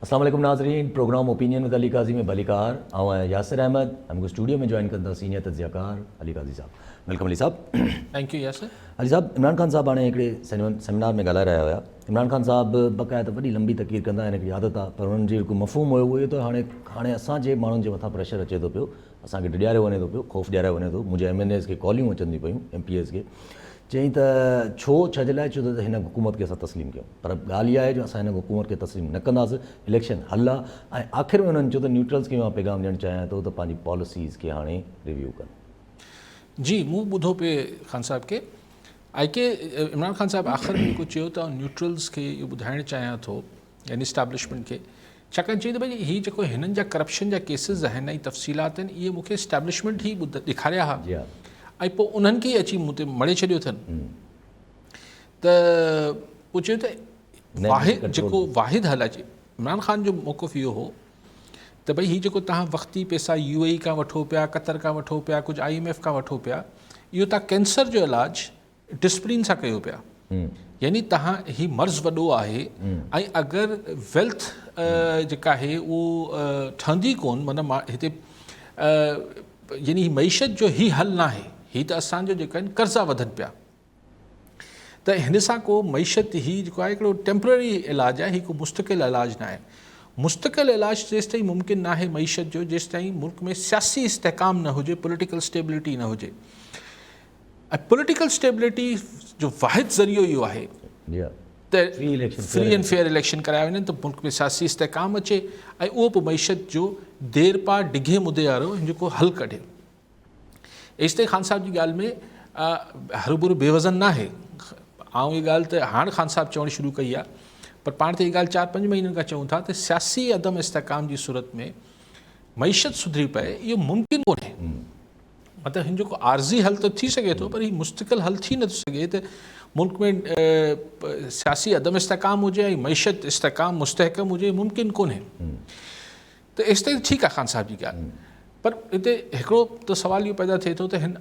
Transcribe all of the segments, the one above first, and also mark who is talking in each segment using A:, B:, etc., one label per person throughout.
A: अस्सलाम वालेकुम नाज़रीन, प्रोग्राम ओपिनियन विद अली काजी में बलिकार आऊँ यासिर अहमद हमको स्टूडियो में ज्वाइन कंदा सीनियर तज्ज़ियाकार अली काजी साहब। वेलकम अली साहब।
B: Thank you Yasir.
A: अली साहब, इमरान खान साहब हाणे हिकिड़े सेमिनार में ॻाल्हाए रहिया हुया। इमरान खान साहब बक़ाइदा वॾी लंबी तक़रीर कंदा आहिनि, हिकिड़ी आदत आहे, पर उन्हनि जी हिकु मफ़हूम हुयो उहो त हाणे असांजे माण्हुनि जे मथां प्रेशर अचे थो पियो, असांखे डिॼारियो वञे थो पियो, ख़ौफ़ ॾियारायो वञे थो। मुंहिंजे MNAs खे कॉलियूं अचनि थियूं पियूं, MPs खे, चई त छो लाइ, छो त हिन हुकूमत खे असां तस्लीम कयूं, पर ॻाल्हि इहा आहे जो असां हिन हुकूमत खे तस्लीम न कंदासीं। इलेक्शन हल आहे ऐं आख़िर में उन्हनि चयो त न्यूट्रल्स खे मां पैगाम ॾियणु चाहियां थो त पंहिंजी पॉलिसीज़ खे हाणे रिव्यू कनि।
B: जी, मूं ॿुधो पे खान साहब के इमरान खान साहब आख़िर में जेको चयो त न्यूट्रल्स खे इहो ॿुधाइणु चाहियां थो, यानी इस्टेब्लिशमेंट खे, छाकाणि चई त भई हीअ जेको हिननि जा करप्शन जा केसिस आहिनि ऐं तफ़सीलात आहिनि, इहे मूंखे इस्टेब्लिशमेंट ई ॾेखारिया हुआ ऐं पोइ उन्हनि खे अची मूं ते मणे छॾियो अथनि। त पोइ चयो त वाहिद हल आहे। इमरान ख़ान जो मौक़िफ़ इहो हो त भई हीअ जेको तव्हां वक़्ती पैसा UAE खां वठो पिया, क़तर खां वठो पिया, कुझु IMF खां वठो पिया, इहो तव्हां कैंसर जो इलाजु डिसिप्लिन सां कयो पिया, यानी तव्हां हीउ मर्ज़ वॾो आहे ऐं अगरि वेल्थ जेका आहे उहो ठहंदी कोन, माना हिते यानी मईशत जो ही हल न आहे, हीअ त असांजो जेका आहिनि कर्ज़ा वधनि पिया, त हिन सां को मईशत ही जेको आहे हिकिड़ो टेम्पररी इलाजु आहे, हीअ को मुस्तक़िल इलाजु न आहे। मुस्तक़िल इलाजु जेसि ताईं मुमकिन न आहे मईशत जो, जेसि ताईं मुल्क में सियासी इस्तेहकाम न हुजे, पॉलिटिकल स्टेबिलिटी न हुजे। ऐं पॉलिटिकल स्टेबिलिटी जो वाहिद ज़रियो इहो आहे त फ्री एंड फेयर इलेक्शन कराया वञनि, त मुल्क में सियासी इस्तेहकाम अचे ऐं उहो पोइ मईशत जो देर पा डिघे मुदे वारो जेको हल कढे। एसि ताईं ख़ान साहब जी ॻाल्हि में हरूभरू बेवज़न न आहे। आउं इहा ॻाल्हि त हाणे ख़ान साहब चवणु शुरू कई आहे, पर पाण त इहा ॻाल्हि 4-5 महीननि खां चऊं था त सियासी अदम इस्तेहकाम जी सूरत में मईशत सुधरी पए, इहो मुमकिन कोन्हे। मतिलबु हिन जेको आर्ज़ी हल त थी सघे थो, पर हीउ मुस्तक़िल हल थी नथो सघे त मुल्क में सियासी अदम इस्तेहकाम हुजे ऐं मईशत इस्तेहकाम मुस्तहकम हुजे, मुमकिन कोन्हे। त एसि ताईं ठीकु आहे ख़ान साहब जी ॻाल्हि, पर हिते हिकिड़ो त सुवाल इहो पैदा थिए थो त हिन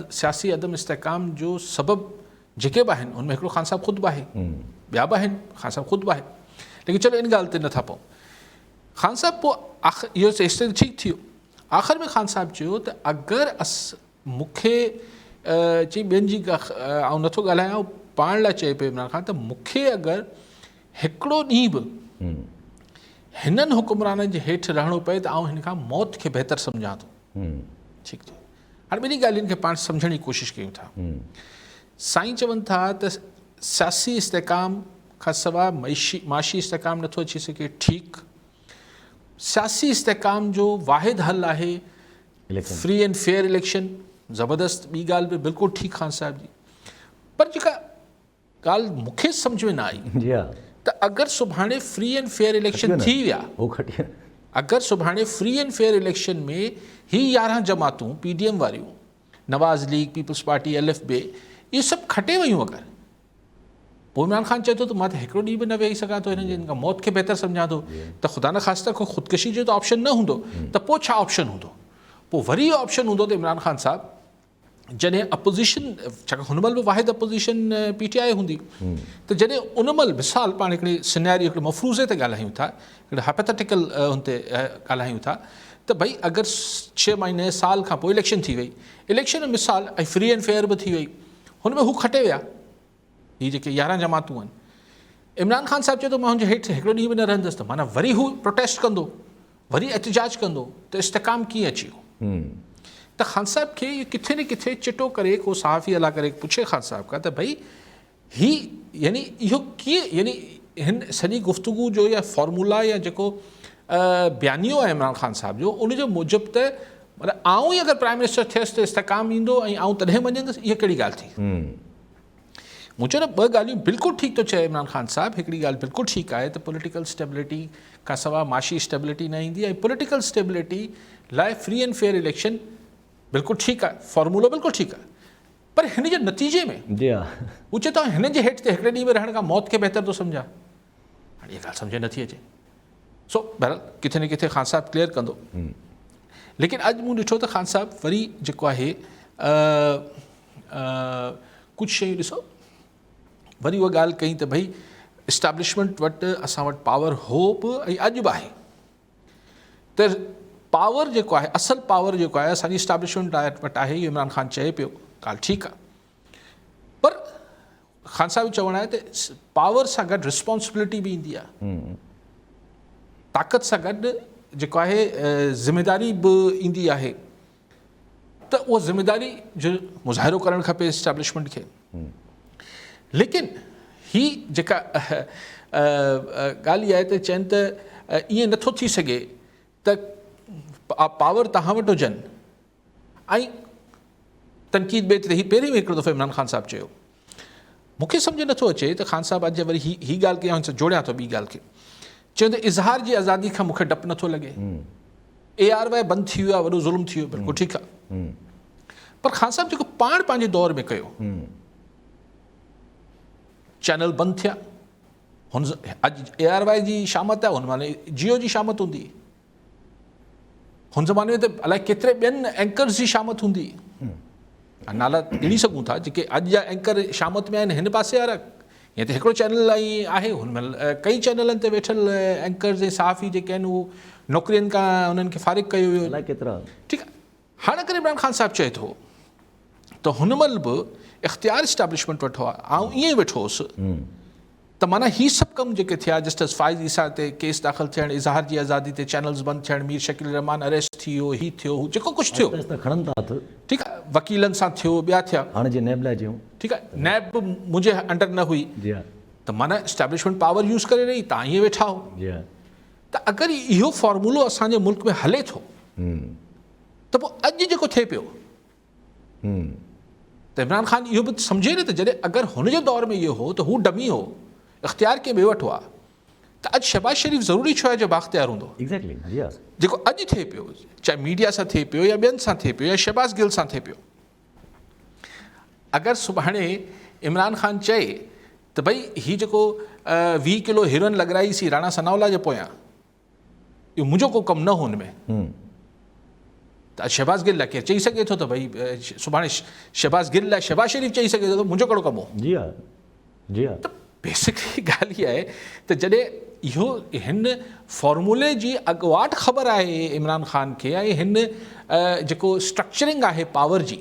B: सियासी अदम इस्तेहकाम जो सबबु जेके बि आहिनि उनमें हिकिड़ो ख़ान साहब ख़ुदि बि आहे, ॿिया बि आहिनि, ख़ान साहब ख़ुदि बि आहे, लेकिन चलो इन ॻाल्हि ते नथा पऊं। ख़ान साहब पोइ आख़िर इहो एसि ताईं ठीकु थियो, आख़िर में ख़ान साहब चयो त अगरि मूंखे चई ॿियनि जी ऐं नथो ॻाल्हायां, पाण लाइ चए पियो इमरान ख़ान त मूंखे अगरि हिकिड़ो ॾींहुं बि हिननि हुकुमराननि जे हेठि रहणो पए त आउं हिन खां मौत खे बहितर सम्झां थो। ठीकु थियो। हाणे ॿिन्ही ॻाल्हियुनि खे पाण सम्झण जी कोशिशि कयूं था। साईं चवनि था त सियासी इस्तेहकाम खां सवाइ माशी इस्तेहकाम नथो अची सघे, ठीकु। सियासी इस्तेहकाम जो वाहिद हल आहे फ्री एंड फेयर इलेक्शन, ज़बरदस्त। ॿी ॻाल्हि बि बिल्कुलु ठीकु ख़ान साहब जी, पर जेका ॻाल्हि मूंखे सम्झ में न आई त अगरि सुभाणे फ्री एंड फेयर इलेक्शन थी विया, अगरि सुभाणे फ्री एंड फेयर इलेक्शन में ही 11 जमातूं PDM वारियूं, नवाज़ लीग, पीपल्स पार्टी, LFB, इहे सभु खटे वियूं, अगरि पोइ इमरान ख़ान चए थो त मां त हिकिड़ो ॾींहुं बि न वेही सघां थो, हिन खां मौत खे बहितर सम्झां थो, त ख़ुदा न ख़ासिता को ख़ुदकशी जो त ऑप्शन न हूंदो, त पोइ छा ऑप्शन हूंदो? पोइ वरी इहो ऑप्शन हूंदो त इमरान ख़ान साहब जॾहिं अपोज़िशन, छाकाणि हुन महिल बि वाहिद अपोज़िशन PTI हूंदी, त जॾहिं उन महिल मिसाल पाण हिकिड़ी सिनेरियो, हिकिड़े मफ़रूज़े ते ॻाल्हायूं था, हिकिड़े हाइपोथेटिकल हुन ते ॻाल्हायूं था त भई अगरि 6 महीने साल खां पोइ इलेक्शन थी वई, इलेक्शन में मिसाल ऐं फ्री एंड फेयर बि थी वई, हुन में हू खटे विया, हीअ जेके 11 जमातूं आहिनि। इमरान ख़ान साहब चए थो मां हुनजे हेठि हिकिड़ो ॾींहुं बि न रहंदुसि, त माना वरी हू प्रोटेस्ट कंदो, वरी एहतिजाज कंदो, त इस्तेहकाम कीअं अची वियो? त ख़ान साहब खे इहो किथे न किथे चिटो करे को सहाफ़ी हला करे पुछे ख़ान साहब खां त भई ही यानी इहो कीअं, यानी हिन सॼी गुफ़्तगू जो या फॉर्मूला या जेको बयानियो आहे इमरान ख़ान साहब जो, उनजो मूजिबि त मतिलबु आऊं ई अगरि प्राइम मिनिस्टर थियसि त इस्तेहकाम ईंदो ऐं आऊं तॾहिं मञंदुसि, इहा कहिड़ी ॻाल्हि थी? मूं चयो न, ॿ ॻाल्हियूं बिल्कुलु ठीकु थो चए इमरान ख़ान साहब। हिकिड़ी ॻाल्हि बिल्कुलु ठीकु आहे त पॉलिटिकल स्टेबिलिटी खां सवाइ माशी स्टेबिलिटी न ईंदी, ऐं पॉलिटिकल स्टेबिलिटी लाइ फ्री एंड फेयर इलेक्शन बिल्कुलु ठीकु आहे, फॉर्मूलो बिल्कुलु ठीकु आहे, पर हिन जे नतीजे में हू चए थो हिन जे हेठि ते हिकिड़े ॾींहुं में रहण खां मौत खे बहितर थो सम्झां। हाणे इहा ॻाल्हि सम्झ नथी अचे। सो बहरहाल किथे न किथे ख़ान साहब क्लियर कंदो, लेकिन अॼु मूं ॾिठो त ख़ान साहब वरी जेको आहे कुझु शयूं ॾिसो, वरी उहा ॻाल्हि कई त भई इस्टेब्लिशमेंट वटि असां वटि पावर हो बि ऐं अॼु बि आहे त पावर जेको आहे असुलु पावर जेको आहे असांजी इस्टेब्लिशमेंट वटि आहे इहो इमरान ख़ान चए पियो ॻाल्हि ठीकु आहे पर ख़ान साहिब चवणु आहे त पावर सां गॾु रिस्पॉन्सिबिलिटी बि ईंदी आहे ताक़त सां गॾु जेको आहे ज़िमेदारी बि ईंदी आहे त उहा ज़िमेदारी जो मुज़ाहिरो करणु खपे इस्टेब्लिशमेंट खे लेकिन ही जेका ॻाल्हि इहा आहे त चवनि त ईअं नथो थी सघे त पावर तव्हां वटि हुजनि ऐं तनक़ीद ॿिए ते पहिरीं हिकिड़ो दफ़ो इमरान ख़ान साहिबु चयो मूंखे सम्झ नथो अचे त ख़ान साहिबु अॼु वरी ही ॻाल्हि कयां जोड़ियां थो ॿी ॻाल्हि खे चवनि त इज़हार जी आज़ादी खां मूंखे डपु नथो लॻे ARY बंदि थी वियो आहे वॾो ज़ुल्म थी वियो बिल्कुलु ठीकु आहे पर ख़ान साहिबु जेको पाण पंहिंजे दौर में कयो चैनल बंदि थिया हुन अॼु ARY जी शामत आहे हुन माने जियो जी शामत हूंदी हुन ज़माने में त अलाए केतिरे ॿियनि एंकर्स जी शामत हूंदी नाला गिणी सघूं था जेके अॼु जा एंकर शामत में आहिनि हिन पासे वारा हीअं त हिकिड़ो चैनल ऐं आहे हुनमें कई चैनलनि ते वेठल एंकर्स ऐं सहाफ़ी जेके आहिनि उहे नौकिरियुनि खां उन्हनि खे फ़ारिग़ कयो वियो
A: अलाए केतिरा
B: ठीकु आहे हाणे अगरि इमरान ख़ान साहिबु चए थो त हुन महिल बि इख़्तियार इस्टेब्लिशमेंट वठो आहे ऐं ईअं ई वेठो हुउसि त माना ही सभु कमु जेके थिया जस्टिस फ़ाइज़ ईसा ते केस दाख़िल थियणु इज़हार जी आज़ादी ते चैनल्स बंदि थियणु मीर शकील रहमान अरेस्ट थी वियो ही थियो हू जेको कुझु थियो
A: खणनि था हथु
B: ठीकु आहे वकीलनि सां थियो ॿिया थिया
A: हाणे जीअं नैब लाइ चयूं
B: ठीकु आहे नैब बि मुंहिंजे अंडर न हुई
A: जी हा
B: त माना इस्टेब्लिशमेंट पावर यूज़ करे रही तव्हां ईअं वेठा हो
A: जी हा
B: त अगरि इहो फॉर्मूलो असांजे मुल्क में हले थो त पोइ अॼु जेको थिए पियो त इमरान ख़ान इहो बि सम्झे न त जॾहिं अगरि हुनजे दौर में इहो हो त हू डमी हो इख़्तियार के ॿिए वठो आहे त अॼु शहबाज़ शरीफ़ ज़रूरी छो आहे जो बाख़्तियार हूंदो
A: एग्ज़ैक्टली जी हा
B: जेको अॼु थिए पियो चाहे मीडिया सां थिए पियो या ॿियनि सां थिए पियो या शहबाज़ गिल सां थिए पियो अगरि सुभाणे इमरान ख़ान चए त भई हीउ जेको 20 किलो हीरोइन लॻराईसीं राणा सनाउल्ला जे पोयां इहो मुंहिंजो को कमु न हो हुन में त अॼु शहबाज़ गिल लाइ केरु चई सघे थो त भई सुभाणे शहबाज़ गिल लाइ शहबाज़ शरीफ़ चई सघे थो त मुंहिंजो कहिड़ो कमु हो
A: जी हा जी हा
B: त बेसिकली ॻाल्हि इहा आहे त जॾहिं इहो हिन फॉर्मूले जी अॻुवाट ख़बर आहे इमरान ख़ान खे ऐं हिन जेको स्ट्रक्चरिंग आहे पावर जी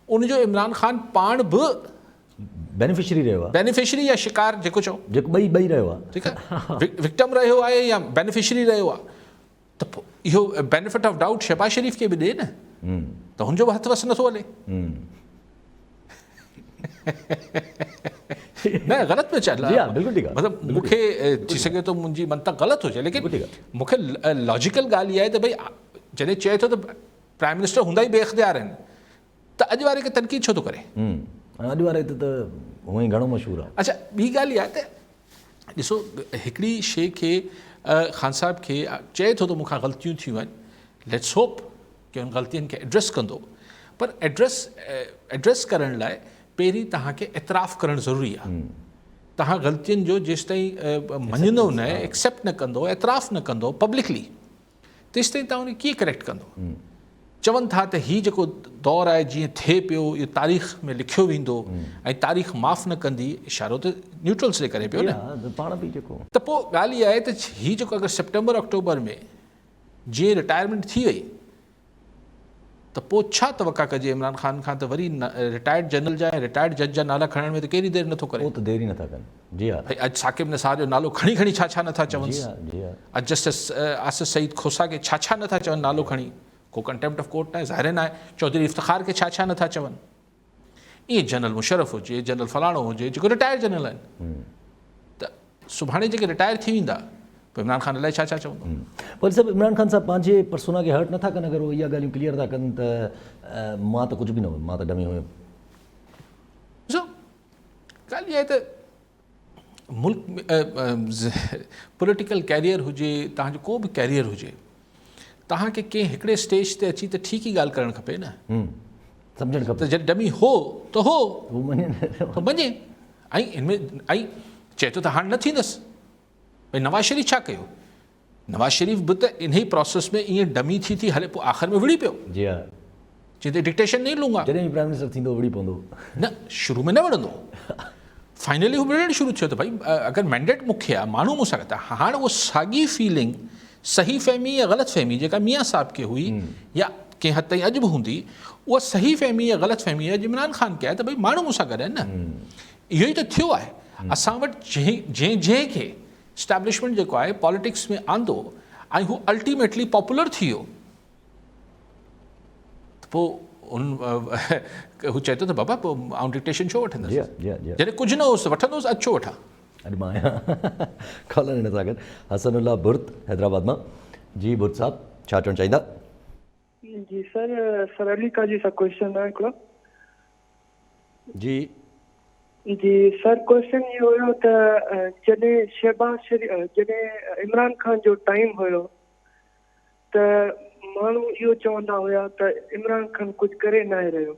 B: उनजो इमरान ख़ान पाण बि
A: बेनिफिशरी रहियो आहे
B: बेनिफिशरी या शिकार जेको चओ
A: जेको ॿई रहियो आहे
B: ठीकु आहे विक्टम रहियो आहे या बेनिफिशरी रहियो आहे त पोइ इहो बेनिफिट ऑफ डाउट शहबाज़ शरीफ़ खे बि ॾिए न त हुनजो बि हथु वस नथो हले न ग़लति में चए मतिलबु मूंखे थी सघे थो मुंहिंजी मंतक़ ग़लति हुजे लेकिन मूंखे लॉजिकल ॻाल्हि इहा आहे त भई जॾहिं चए थो त प्राइम मिनिस्टर हूंदा ई बेइख़्तियार आहिनि त अॼु वारे खे तनक़ीद छो थो करे
A: अॼु वारे त हूअं ई घणो मशहूरु आहे
B: अच्छा ॿी ॻाल्हि इहा आहे त ॾिसो हिकिड़ी शइ खे ख़ान साहिब खे चए थो त मूंखां ग़लतियूं थियूं आहिनि लेट्स होप की उन ग़लतियुनि खे एड्रेस कंदो पर एड्रेस करण लाइ पहिरीं तव्हांखे एतिराफ़ु करणु ज़रूरी आहे तव्हां ग़लतियुनि जो जेसिताईं मञंदो न एक्सेप्ट न कंदो एतिराफ़ु न कंदो पब्लिकली तेसिताईं तव्हां उन कीअं करेक्ट कंदो चवनि था त हीउ जेको दौरु आहे जीअं थिए पियो इहो तारीख़ में लिखियो वेंदो ऐं तारीख़ माफ़ु न कंदी इशारो त न्यूट्रल्स ॾे करे पियो न
A: पाण बि जेको
B: त पोइ ॻाल्हि इहा आहे त हीउ जेको अगरि सेप्टेंबर अक्टूबर में जीअं रिटायरमेंट थी वई त पोइ छा तवका कजे इमरान ख़ान खां त वरी रिटायर्ड जनरल जा ऐं रिटायर्ड जज जा नाला खणण में त कहिड़ी देरि नथो करे
A: उहो त देरि ई नथा कनि जी हा
B: भई अॼु साकिब निसार जो नालो खणी खणी छा नथा चवनि अॼु जस्टिस आसिफ़ सईद खोसा खे छा नथा चवनि नालो खणी को कंटेम्प्ट ऑफ कोर्ट न आहे ज़ाहिर न आहे चौधरी इफ़्तिख़ार खे छा नथा चवनि ईअं जनरल मुशर्रफ हुजे जनरल फलाणो हुजे जेको रिटायर जनरल आहिनि त सुभाणे जेके रिटायर थी वेंदा पोइ इमरान ख़ान अलाए छा चवंदो
A: पर सभु इमरान ख़ान साहिबु पंहिंजे पर्सोना खे हर्ट नथा कनि अगरि उहे इहा ॻाल्हियूं क्लियर था कनि त मां त कुझु बि न हुयुमि मां त डमी हुयुमि
B: ॾिसो ॻाल्हि इहा आहे त मुल्क में पॉलिटिकल कैरियर हुजे तव्हांजो को बि कैरियर हुजे तव्हांखे कंहिं हिकिड़े स्टेज ते अची त ठीकु ई ॻाल्हि करणु खपे न
A: सम्झणु खपे
B: त जॾहिं डमी हो त हो
A: मञे
B: ऐं हिनमें ऐं चए थो त हाणे न थींदसि भई नवाज़ शरीफ़ छा कयो नवाज़ शरीफ़ बि त इन ई प्रोसेस में ईअं डमी थी हले पोइ आख़िर में विड़ी पियो
A: जी हा
B: चए त डिक्टेशन नहीं लूंगा
A: जॾहिं प्राइम मिनिस्टर थींदो विड़ी पवंदो
B: न शुरू में न विढ़ंदो फाइनली हू मिलणु शुरू थियो त भई अगरि मैंडेट मुख्य आहे माण्हू मूंसां गॾु आहे हाणे उहो साॻी फीलिंग सही फहमी या ग़लति फहमी जेका मियां साहब खे हुई या कंहिं हद ताईं अॼु बि हूंदी उहा सही फहमी या ग़लति फहमी अॼु इमरान ख़ान खे आहे त भई माण्हू मूंसां गॾु आहिनि न इहो ई त थियो आहे असां वटि जंहिंखे स्टैब्लिशमेंट जेको आहे पॉलिटिक्स में आंदो ऐं हू अल्टीमेटली पॉपुलर थी वियो त पोइ हू चए थो त बाबा पोइ आउं डिक्टेशन छो वठंदुसि जॾहिं कुझु न हुउसि वठंदुसि अॼु छो वठां
A: अॼु मां आहियां कॉलर हिन सां गॾु हसनुल्ला बुर्त हैदराबाद मां जी बुर्त साहब छा चवणु चाहींदा
C: जी सर अली काजी सा क्वेश्चन है हिकिड़ो
A: जी
C: जी सर क्वेश्चन ये हुयो त जॾहिं शहबाज शरीफ़ जॾहिं इमरान खान जो टाइम हुयो त माण्हू इहो चवंदा हुया त इमरान खान कुझु करे न रहियो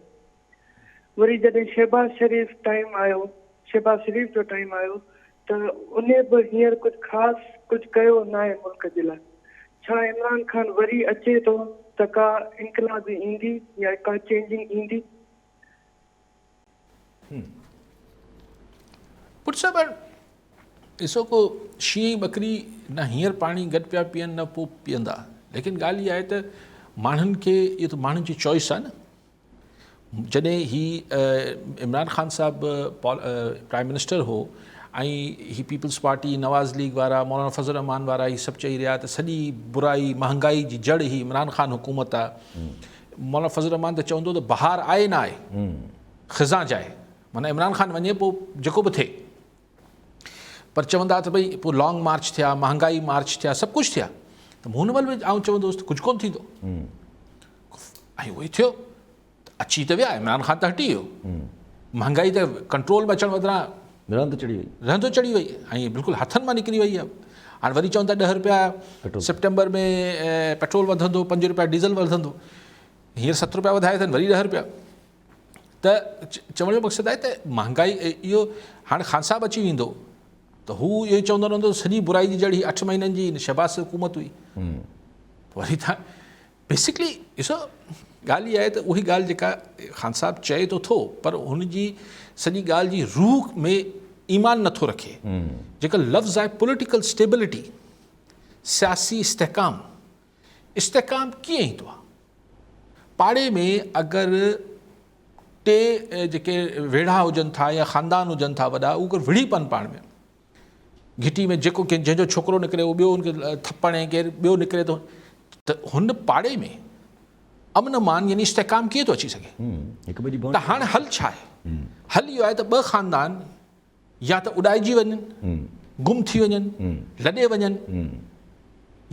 C: वरी जॾहिं शहबाज शरीफ़ जो टाइम आयो त उन बि हींअर कुझु ख़ासि कुझु कयो न आहे मुल्क जे लाइ छा इमरान खान वरी अचे थो त का इनकलाबी ईंदी या का चेंजिंग ईंदी
B: पुट साहिब ॾिसो को शींहं बकरी न हींअर पाणी गॾु पिया पीअनि न पोइ पीअंदा लेकिन ॻाल्हि इहा आहे त माण्हुनि खे इहो त माण्हुनि जी चॉइस आहे न जॾहिं ही इमरान ख़ान साहिबु प्राइम मिनिस्टर हो ऐं ही पीपल्स पार्टी नवाज़ लीग वारा मौलाना फज़ल रहमान वारा ही सभु चई रहिया त सॼी बुराई महांगाई जी जड़ ही इमरान ख़ान हुकूमत आहे मौलाना फज़ल रहमान त चवंदो त बहार आहे न आहे ख़िज़ा जाए माना इमरान ख़ान वञे पोइ जेको बि थिए पर चवंदा त भई पोइ लॉन्ग मार्च थिया महांगाई मार्च थिया सभु कुझु थिया त मूं हुन महिल बि आउं चवंदुसि त कुझु कोन्ह थींदो ऐं उहो ई थियो अची त विया इमरान ख़ान त हटी वियो महांगाई त कंट्रोल में अचण बदिरां रहंदो चढ़ी वई ऐं बिल्कुलु हथनि मां निकिरी वई आहे हाणे वरी चवनि था 10 रुपया सितंबर में पेट्रोल वधंदो 5 रुपया डीज़ल वधंदो हींअर 7 रुपया वधाए अथनि वरी 10 रुपया त चवण जो मक़सदु आहे त महांगाई इहो हाणे ख़ान साहिबु अची वेंदो त हू इहो ई चवंदो रहंदो सॼी बुराई जी जड़ ही 8 महीननि जी शहबाज़ हुकूमत हुई वरी तव्हां बेसिकली ॾिसो ॻाल्हि इहा आहे त उही ॻाल्हि जेका ख़ान साहिबु चए तो थो पर हुनजी सॼी ॻाल्हि जी रूह में ईमान नथो रखे जेका लफ़्ज़ आहे पॉलिटिकल स्टेबिलिटी सियासी इस्तेहकाम कीअं ईंदो आहे पाड़े में अगरि टे जेके वेढ़ा हुजनि था या ख़ानदान हुजनि था वॾा उहे विढ़ी पन पाण में घिटी में जेको जंहिंजो छोकिरो निकिरे उहो ॿियो हुनखे थप्पड़ ऐं केरु ॿियो निकिरे थो त हुन पाड़े में अमन मान यानी इस्तेहकाम कीअं थो अची सघे त हाणे हल छा आहे हल इहो आहे त ॿ ख़ानदान या त उॾाइजी वञनि गुम थी वञनि लॾे वञनि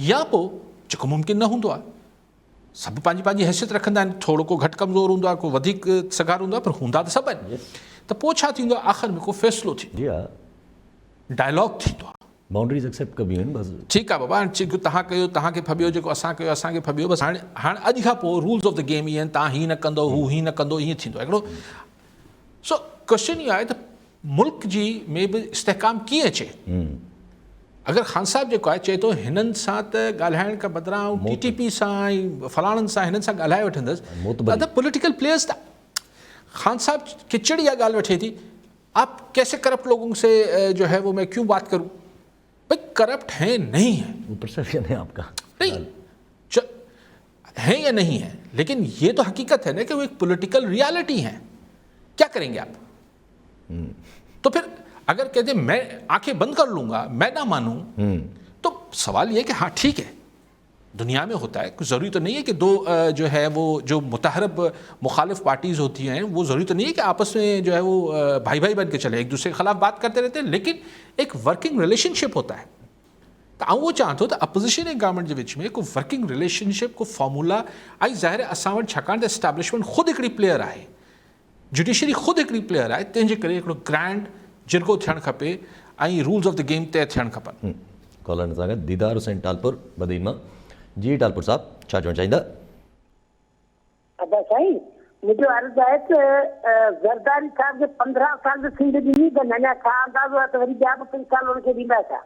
B: या पोइ जेको मुमकिन न हूंदो आहे सभु पंहिंजी पंहिंजी हैसियत रखंदा आहिनि थोरो को घटि कमज़ोर हूंदो आहे को वधीक सगार हूंदो आहे पर हूंदा त सभु आहिनि त पोइ छा थींदो आहे आख़िर में को फ़ैसिलो थींदो आहे डायलॉग थींदो आहे
A: बाउंड्रीज़ एक्सेप्ट कबियूं आहिनि बसि ठीकु
B: आहे बाबा तव्हां कयो तव्हांखे फबियो जेको असां कयो असांखे फबियो बसि हाणे अॼु खां पोइ रूल्स ऑफ द गेम इहे आहिनि तव्हां हीअं न कंदो हू हीअं न कंदो ईअं थींदो आहे हिकिड़ो सो क्वेश्चन इहो आहे त मुल्क जी में बि इस्तेहकाम कीअं अचे अगरि ख़ान साहिबु जेको आहे चए थो हिननि सां त ॻाल्हाइण खां बदिरां TTP सां ऐं फलाणनि सां हिननि सां ॻाल्हाए वठंदुसि त पॉलिटिकल प्लेयर्स त ख़ान साहिबु खिचड़ी इहा ॻाल्हि वठे थी आप कैसे करप्ट लोगों से जो है वो मैं क्यों बात करूं भाई करप्ट है नहीं है
A: वो परसेप्शन है आपका
B: नहीं है या नहीं है लेकिन ये तो हकीकत है ना कि वो एक पॉलिटिकल रियलिटी है क्या करेंगे आप तो फिर अगर कहते मैं आंखें बंद कर लूंगा मैं ना मानूं तो सवाल ये कि हाँ ठीक है दुनिया में होता है कुछ ज़रूरी तो नहीं है कि दो जो है वो जो मुतहरब मुखालिफ पार्टीज़ होती हैं वो ज़रूरी तो नहीं है कि आपस में जो है वो भाई भाई बन के चले एक दूसरे के ख़िलाफ़ बात करते रहते हैं लेकिन एक वर्किंग रिलेशनशिप होता है तो आउं वो चाहतो त अपोजिशन ऐं गवर्नमेंट जे विच में को वर्किंग रिलेशनशिप को फॉर्मूला ऐं ज़ाहिर असां वटि छाकाणि त एस्टैब्लिशमेंट ख़ुदि हिकिड़ी प्लेयर आहे जुडिशरी ख़ुदि हिकिड़ी प्लेयर आहे तंहिंजे करे हिकिड़ो ग्रैंड जिरगो थियणु खपे ऐं रूल्स ऑफ द गेम तय थियणु खपनि
A: कॉलर सां गॾु दीदार हुसैन टालपुर बदीन मां जी टालपुर साहब छा चवणु चाहींदा
D: अच्छा साईं मुंहिंजो अर्ज़ु आहे त ज़रदारी साहिब खे 15 साल जी सिंध ॾिनी त अञा छा अंदाज़ो आहे त वरी ॿिया बि 5 साल हुनखे ॾींदा छा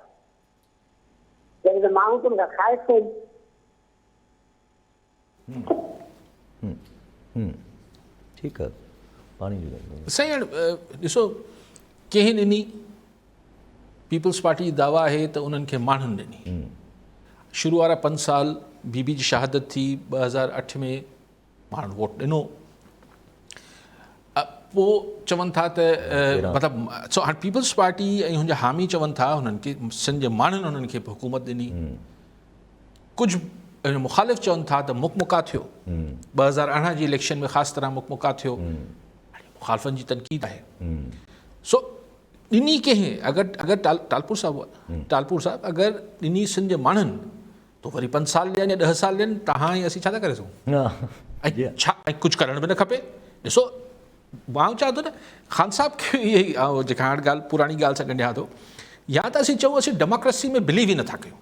D: जॾहिं त माण्हू त हुनखां खाए थो
A: ठीकु आहे पाणी जी
B: साईं ॾिसो कंहिं ॾिनी, पीपल्स पार्टी जी दावा आहे त उन्हनि खे माण्हुनि ॾिनी। शुरू वारा 5 साल बीबी जी शहादत थी, 2008 में माण्हुनि वोट ॾिनो, पोइ चवनि था त मतिलबु हाणे पीपल्स पार्टी ऐं हुनजा हामी चवनि था हुननि खे सिंध जे माण्हुनि हुननि खे हुकूमत ॾिनी। कुझु मुखालिफ़ चवनि था त मुकमुका थियो, 2018 जी इलेक्शन में ख़ासि तरह मुकमुका थियो। मुखालिफ़नि जी तनक़ीद आहे। सो ॾिनी कंहिं अगरि टालपुर साहिबु अगरि ॾिनी सिंध जे माण्हुनि त वरी 5 साल ॾियनि या 10 साल ॾियनि, तव्हां ऐं असीं छा था करे सघूं? ऐं छा ऐं कुझु करण बि न खपे। ॾिसो मां चवां थो न, ख़ान साहिब खे इहे ई जेका हाणे ॻाल्हि पुराणी ॻाल्हि सां ॻंढियां थो, या त असीं चऊं असीं डेमोक्रेसी में बिलीव ई नथा कयूं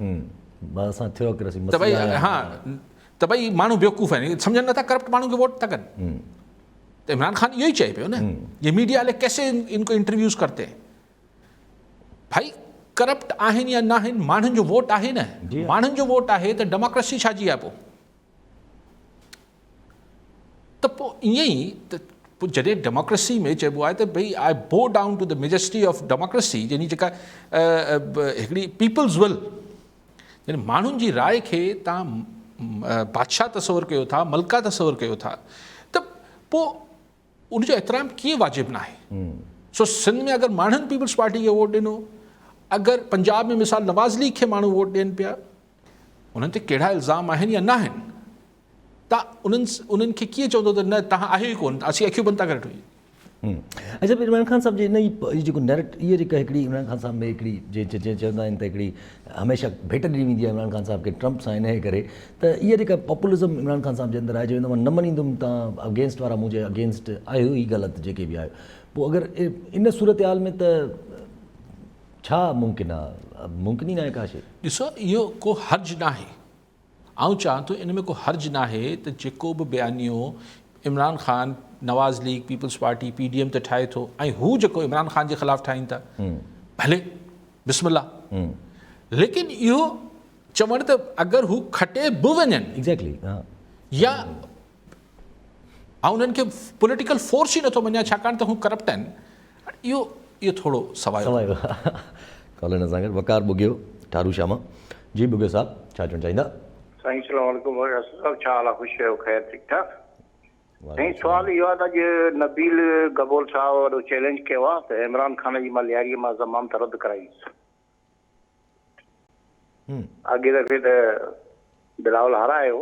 B: त भई हा त भई माण्हू बेवकूफ़ आहिनि, सम्झनि नथा, करप्ट माण्हू खे वोट था कनि। त इमरान खान इहो ई चए पियो न, ये मीडिया वाले कैसे इनको इंटरव्यूज़ करते हैं। भाई करप्ट आहिनि या न आहिनि, माण्हुनि जो वोट आहे न, माण्हुनि जो वोट आहे त डेमोक्रेसी छाजी आहे? पोइ ईअं ई त पोइ जॾहिं डेमोक्रेसी में चइबो आहे त भई I bow down to the majesty of democracy, यानी जेका हिकिड़ी पीपल्स विल, यानी माण्हुनि जी राय खे तव्हां बादशाह तसवुरु कयो था, मलका तसवुरु कयो था, त पोइ उनजो एतिराम कीअं वाजिबु न आहे? सो सिंध में अगरि माण्हुनि पीपल्स पार्टी खे वोट ॾिनो, अगरि पंजाब में मिसाल नवाज़ लीग खे माण्हू वोट ॾियनि पिया, उन्हनि ते कहिड़ा इल्ज़ाम आहिनि या न आहिनि, तव्हां उन्हनि खे कीअं चवंदो त न तव्हां आहियो ई कोन, असीं अखियूं बंदि था करे वठूं?
A: अच्छा, इमरान खान साहिब जी इन जेको नैरेट, इहा जेका हिकिड़ी इमरान खान साहिब में हिकिड़ी जीअं चवंदा आहिनि त हिकिड़ी हमेशह भेट ॾिनी वेंदी आहे इमरान खान साहिब खे ट्रम्प सां इन जे करे, त इहा जेका पॉपुलिज़म इमरान खान साहिब जे अंदरि आहे, जो मां न मञींदुमि तव्हां अगेंस्ट वारा मुंहिंजे अगेंस्ट आहियो ई ग़लति जेके बि आहियो, पोइ अगरि इन सूरत हाल में त छा मुमकिन आहे? मुमकिन ई न आहे का शइ।
B: ॾिसो इहो को हर्ज न आहे, आउं चवां थो इन में को हर्ज न आहे त जेको बि बयानियो इमरान खान, नवाज़ लीग, पीपल्स पार्टी, PDM ते ठाहे थो, ऐं हू जेको इमरान खान जे ख़िलाफ़ु ठाहिनि था, भले बिस्मिल्लाह, लेकिन इहो चवणु त अगरि हू खटे बि वञनि
A: एग्ज़ैक्टली,
B: या उन्हनि खे पॉलिटिकल फोर्स ई नथो मञा छाकाणि त हू करप्ट आहिनि, इहो थोरो सवाइ
A: कॉलर सां गॾु वकार बुगियो ठारू शामा जी। बुगियो साहब छा चवणु चाहींदा?
E: साईं सलाम वालेकुम साहब, छा हाल आहे? ख़ुशि आहियो? ख़ैर ठीकु ठाक? साईं सुवाल इहो आहे त अॼु नबील गबोल साहब वॾो चैलेंज कयो आहे त इमरान खान जी मां लियारीअ मां ज़मानत रद्द कराईसि। अॻे दफ़े त बिलावल हारायो।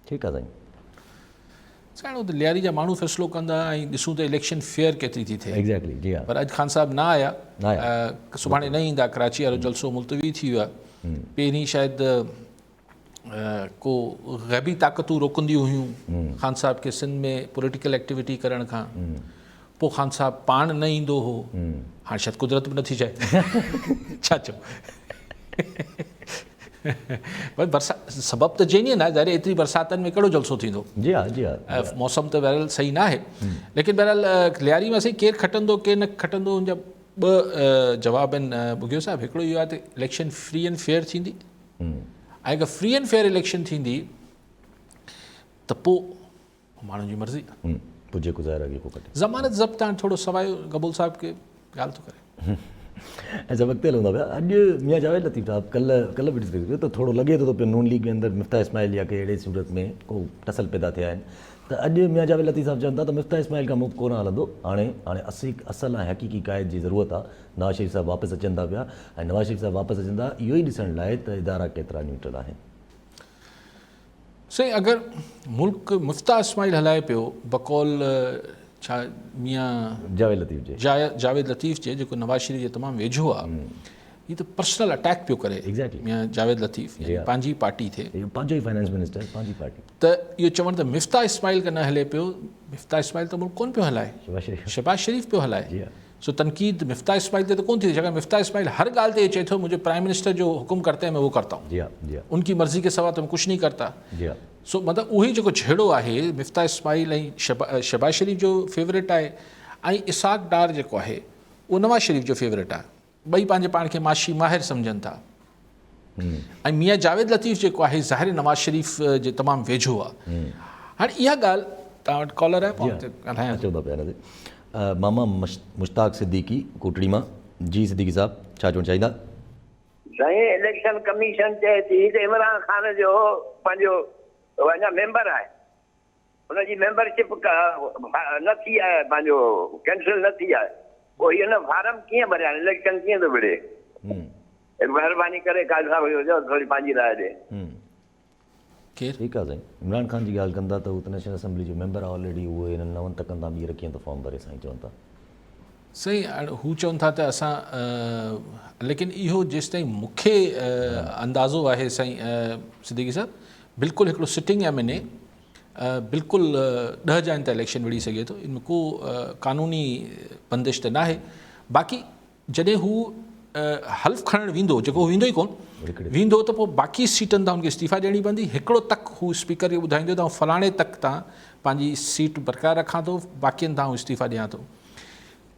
A: ठीकु आहे
B: साईं, उहो त लियारी जा माण्हू फ़ैसिलो कंदा, ऐं ॾिसूं त इलेक्शन फेयर केतिरी थी थिए।
A: एग्ज़ैक्टली, जी हा।
B: पर अॼु खान साहिब न आया, सुभाणे न ईंदा, कराची वारो जलसो मुलतवी थी वियो आहे। पहिरीं शायदि को ग़ैबी ताक़तूं रोकंदियूं हुयूं ख़ान साहिब खे सिंध में पॉलिटिकल एक्टिविटी करण खां, पोइ ख़ान साहिब पाण न ईंदो हो, हाणे शायदि कुदरत बि नथी चाहे छा चओ। भई बरसाति सबबु त चईनी न, ज़ाहिर एतिरी बरसातनि में कहिड़ो जलसो थींदो?
A: जी हा, जी हा।
B: मौसम त बहरहाल सही न आहे, लेकिन बहरहाल लियारी में असीं केरु खटंदो केरु न खटंदो, हुनजा ॿ जवाब आहिनि। बुगियो साहिबु, हिकिड़ो इहो आहे त इलेक्शन फ्री एंड फेयर थींदी, ऐं अगरि फ्री एंड फेयर इलेक्शन थींदी त पोइ माण्हुनि जी मर्ज़ी,
A: पोइ जेको ज़ाहिर आहे को कटे।
B: ज़मानत ज़ब्त हाणे थोरो सवाइ गबूल साहिब खे ॻाल्हि थो करे।
A: ऐं सभु अॻिते हलंदा पिया। अॼु मियां जावेद लतीफ़ साहिबु कल्ह बि ॾिसी पियो त थोरो लॻे थो पियो नून लीग में अंदरि मिफ्ता इस्माइल या के अहिड़े सूरत में को टसल पैदा थिया आहिनि, त अॼु मियां जावेद लतीफ़ साहिबु चवनि था त मिफ्ता इस्माइल खां मुक़ कोन हलंदो, हाणे असल ऐं हक़ीक़ी क़ाइद जी ज़रूरत आहे। नवाज़ शरीफ़ साहिबु वापसि अचनि था पिया, ऐं नवाज़ शरीफ़ साहिबु वापसि अचनि था इहो ई ॾिसण लाइ त इदारा केतिरा न्यूट्रल आहिनि।
B: साईं, अगरि मुल्क मुफ्ता इस्माइल हलाए पियो बकौल छा मियां
A: जावेद लतीफ़ जे
B: जावेद लतीफ़ जे, जेको नवाज़ शरीफ़ जे तमामु वेझो आहे, हीअ त पर्सनल अटैक पियो करे।
A: एग्ज़ैक्टली,
B: मियां जावेद लतीफ़ पंहिंजी पार्टी थे,
A: पंहिंजो ई फाइनेंस मिनिस्टर, पंहिंजी पार्टी,
B: त इहो चवणु त मिफ्ता इस्माइल खां न हले पियो, मिफ्ता इस्माइल त मुल्क कोन पियो हलाए, शहबाज शरीफ़ पियो हलाए। सो तनक़ीद मिफ्ता इस्माइल ते त कोन थी, छाकाणि मिफ्ता इस्माइल हर ॻाल्हि ते चए थो मुंहिंजे प्राइम मिनिस्टर जो हुकुम करते हैं मैं वो करता हूँ,
A: जी हा, जी हा,
B: उनकी मर्ज़ी के सवा तो मैं कुझु नहीं करता।
A: जी हा।
B: सो मतिलबु उहो ई जेको झेड़ो आहे मिफ्ता इस्माइल ऐं शहबाज शरीफ़ जो फेवरेट आहे, ऐं इसाक़ डार जेको आहे उहो नवाज़ शरीफ़ जो फेवरेट आहे। ॿई पंहिंजे पाण खे माशी माहिर सम्झनि था, ऐं मियां जावेद लतीफ़ जेको आहे ज़ाहिर नवाज़ शरीफ़ जे तमामु वेझो आहे। हाणे इहा ॻाल्हि तव्हां वटि कॉलर आहे पोइ हुते ॻाल्हायां
A: अचो था पिया हिन ते मामा मुश्ताक सिद्दीकी कोटड़ी मां। जी सिद्दीकी साहब छा चवणु चाहींदा?
F: साईं इलेक्शन कमीशन चए थी त इमरान खान जो पंहिंजो अञा मेंबर आहे, हुनजी मेंबरशिप न थी आहे, पंहिंजो कैंसिल न थी आहे, पोइ हिन फार्म कीअं भरिया, इलेक्शन कीअं थो विढ़े? महिरबानी करे काज़ी साहब जो थोरी पंहिंजी राय ॾे।
B: केरु?
A: ठीकु आहे साईं, इमरान खान जी ॻाल्हि कंदा त हू त नेशनल असेंबली जो मेंबर आहे ऑलरेडी, उहे हिननि 9 टकनि तां ॿीहर कीअं त फॉर्म भरे साईं चवनि था।
B: सही हू चवनि था त असां लेकिन इहो जेसि ताईं मूंखे अंदाज़ो आहे साईं सिद्दीकी साहब, बिल्कुलु हिकिड़ो सिटिंग MNA बिल्कुलु 10 जाइन ते इलेक्शन विढ़ी सघे थो, इनमें को कानूनी बंदिश त न आहे। बाक़ी जॾहिं हू हल्फ़ खणणु वेंदो, जेको हू वेंदो ई कोन, वेंदो त पोइ बाक़ी सीटनि तां हुनखे इस्तीफ़ा ॾियणी पवंदी। हिकिड़ो तक हू स्पीकर खे ॿुधाईंदो त फलाणे तक तां पंहिंजी सीट बरक़रार रखां थो, बाक़ियुनि तां इस्तीफ़ा ॾियां थो।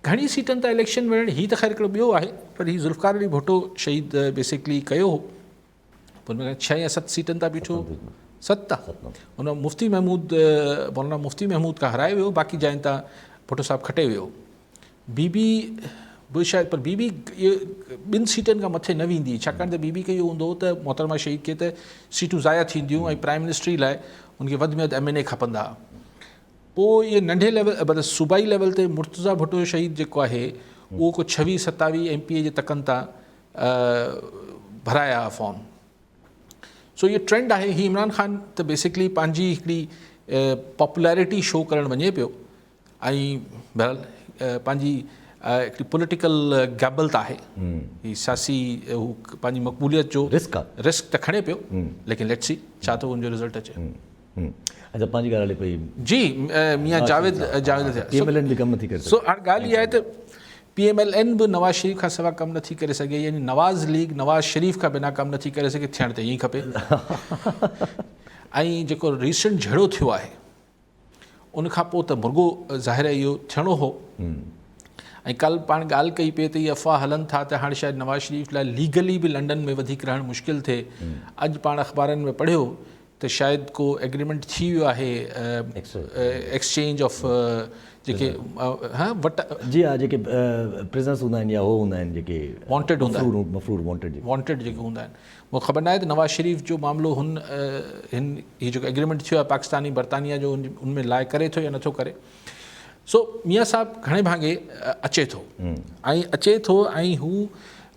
B: घणी सीटनि तां इलेक्शन विढ़णु ही त ख़ैर हिकिड़ो ॿियो आहे, पर ही ज़ुल्फ़िकार अली भुट्टो शहीद बेसिकली कयो हो, पोइ हुन 6 या 7 सीटनि तां बीठो, 7 हुन मुफ्ती महमूद मौलाना मुफ्ती महमूद खां हराए वियो, बाक़ी जाइनि तां भुट्टो साहिबु खटे वियो। बीबी बि शायदि, पर बीबी इहे 2 सीटनि खां मथे न वेंदी, छाकाणि त बीबी खे इहो हूंदो त मोहतरमा शहीद खे त सीटूं ज़ाया थींदियूं ऐं प्राइम मिनिस्ट्री लाइ हुनखे वधि में वधि MNA खपंदा। पोइ इहे नंढे लेवल मतिलबु सूबाई लेवल ते मुर्तज़ा भुट्टो शहीद जेको आहे उहो को 26-27 MPA जे तकनि तां भराया फॉर्म। सो इहो ट्रेंड आहे। ही इमरान खान त बेसिकली पंहिंजी हिकिड़ी पॉपुलैरिटी शो करणु वञे पियो ऐं बहरहाल पंहिंजी हिकिड़ी पॉलिटिकल गैबल त आहे, ही सियासी हू पंहिंजी मक़बूलियत जो रिस्क त खणे पियो, लेकिन लेट्स सी छा थो हुनजो रिज़ल्ट अचे।
A: अच्छा पंहिंजी ॻाल्हि हले पई
B: जी मियां जावेद
A: PMLN बि कमु नथी करे
B: सो हाणे ॻाल्हि इहा आहे त PMLN बि नवाज़ शरीफ़ खां सवाइ कमु नथी करे सघे, यानी नवाज़ लीग नवाज़ शरीफ़ खां बिना कमु नथी करे सघे, थियणु त ईअं ई खपे। ऐं जेको रीसेंट झेड़ो थियो आहे उनखां पोइ त मुर्गो ज़ाहिर आहे इहो थियणो हो। ऐं कल्ह पाण ॻाल्हि कई पई त इहे अफ़वाह हलनि था त हाणे शायदि नवाज़ शरीफ़ लाइ लीगली बि लंडन में वधीक रहणु मुश्किल थिए। अॼु पाण अख़बारनि में पढ़ियो त शायदि को एग्रीमेंट थी वियो आहे एक्सचेंज ऑफ जेके वट
A: जी हा, जेके प्रिज़नर्स हूंदा आहिनि या हो हूंदा आहिनि जेके
B: वॉन्टेड हूंदा आहिनि,
A: मफ़रूर वॉन्टेड
B: जेके हूंदा आहिनि। मूंखे ख़बर न आहे त नवाज़ शरीफ़ जो मामिलो हीउ जेको एग्रीमेंट थियो आहे पाकिस्तानी बरतानिया जो उनमें लाइ करे थो या नथो करे। सो मियां साहब घणे भाङे अचे थो ऐं हू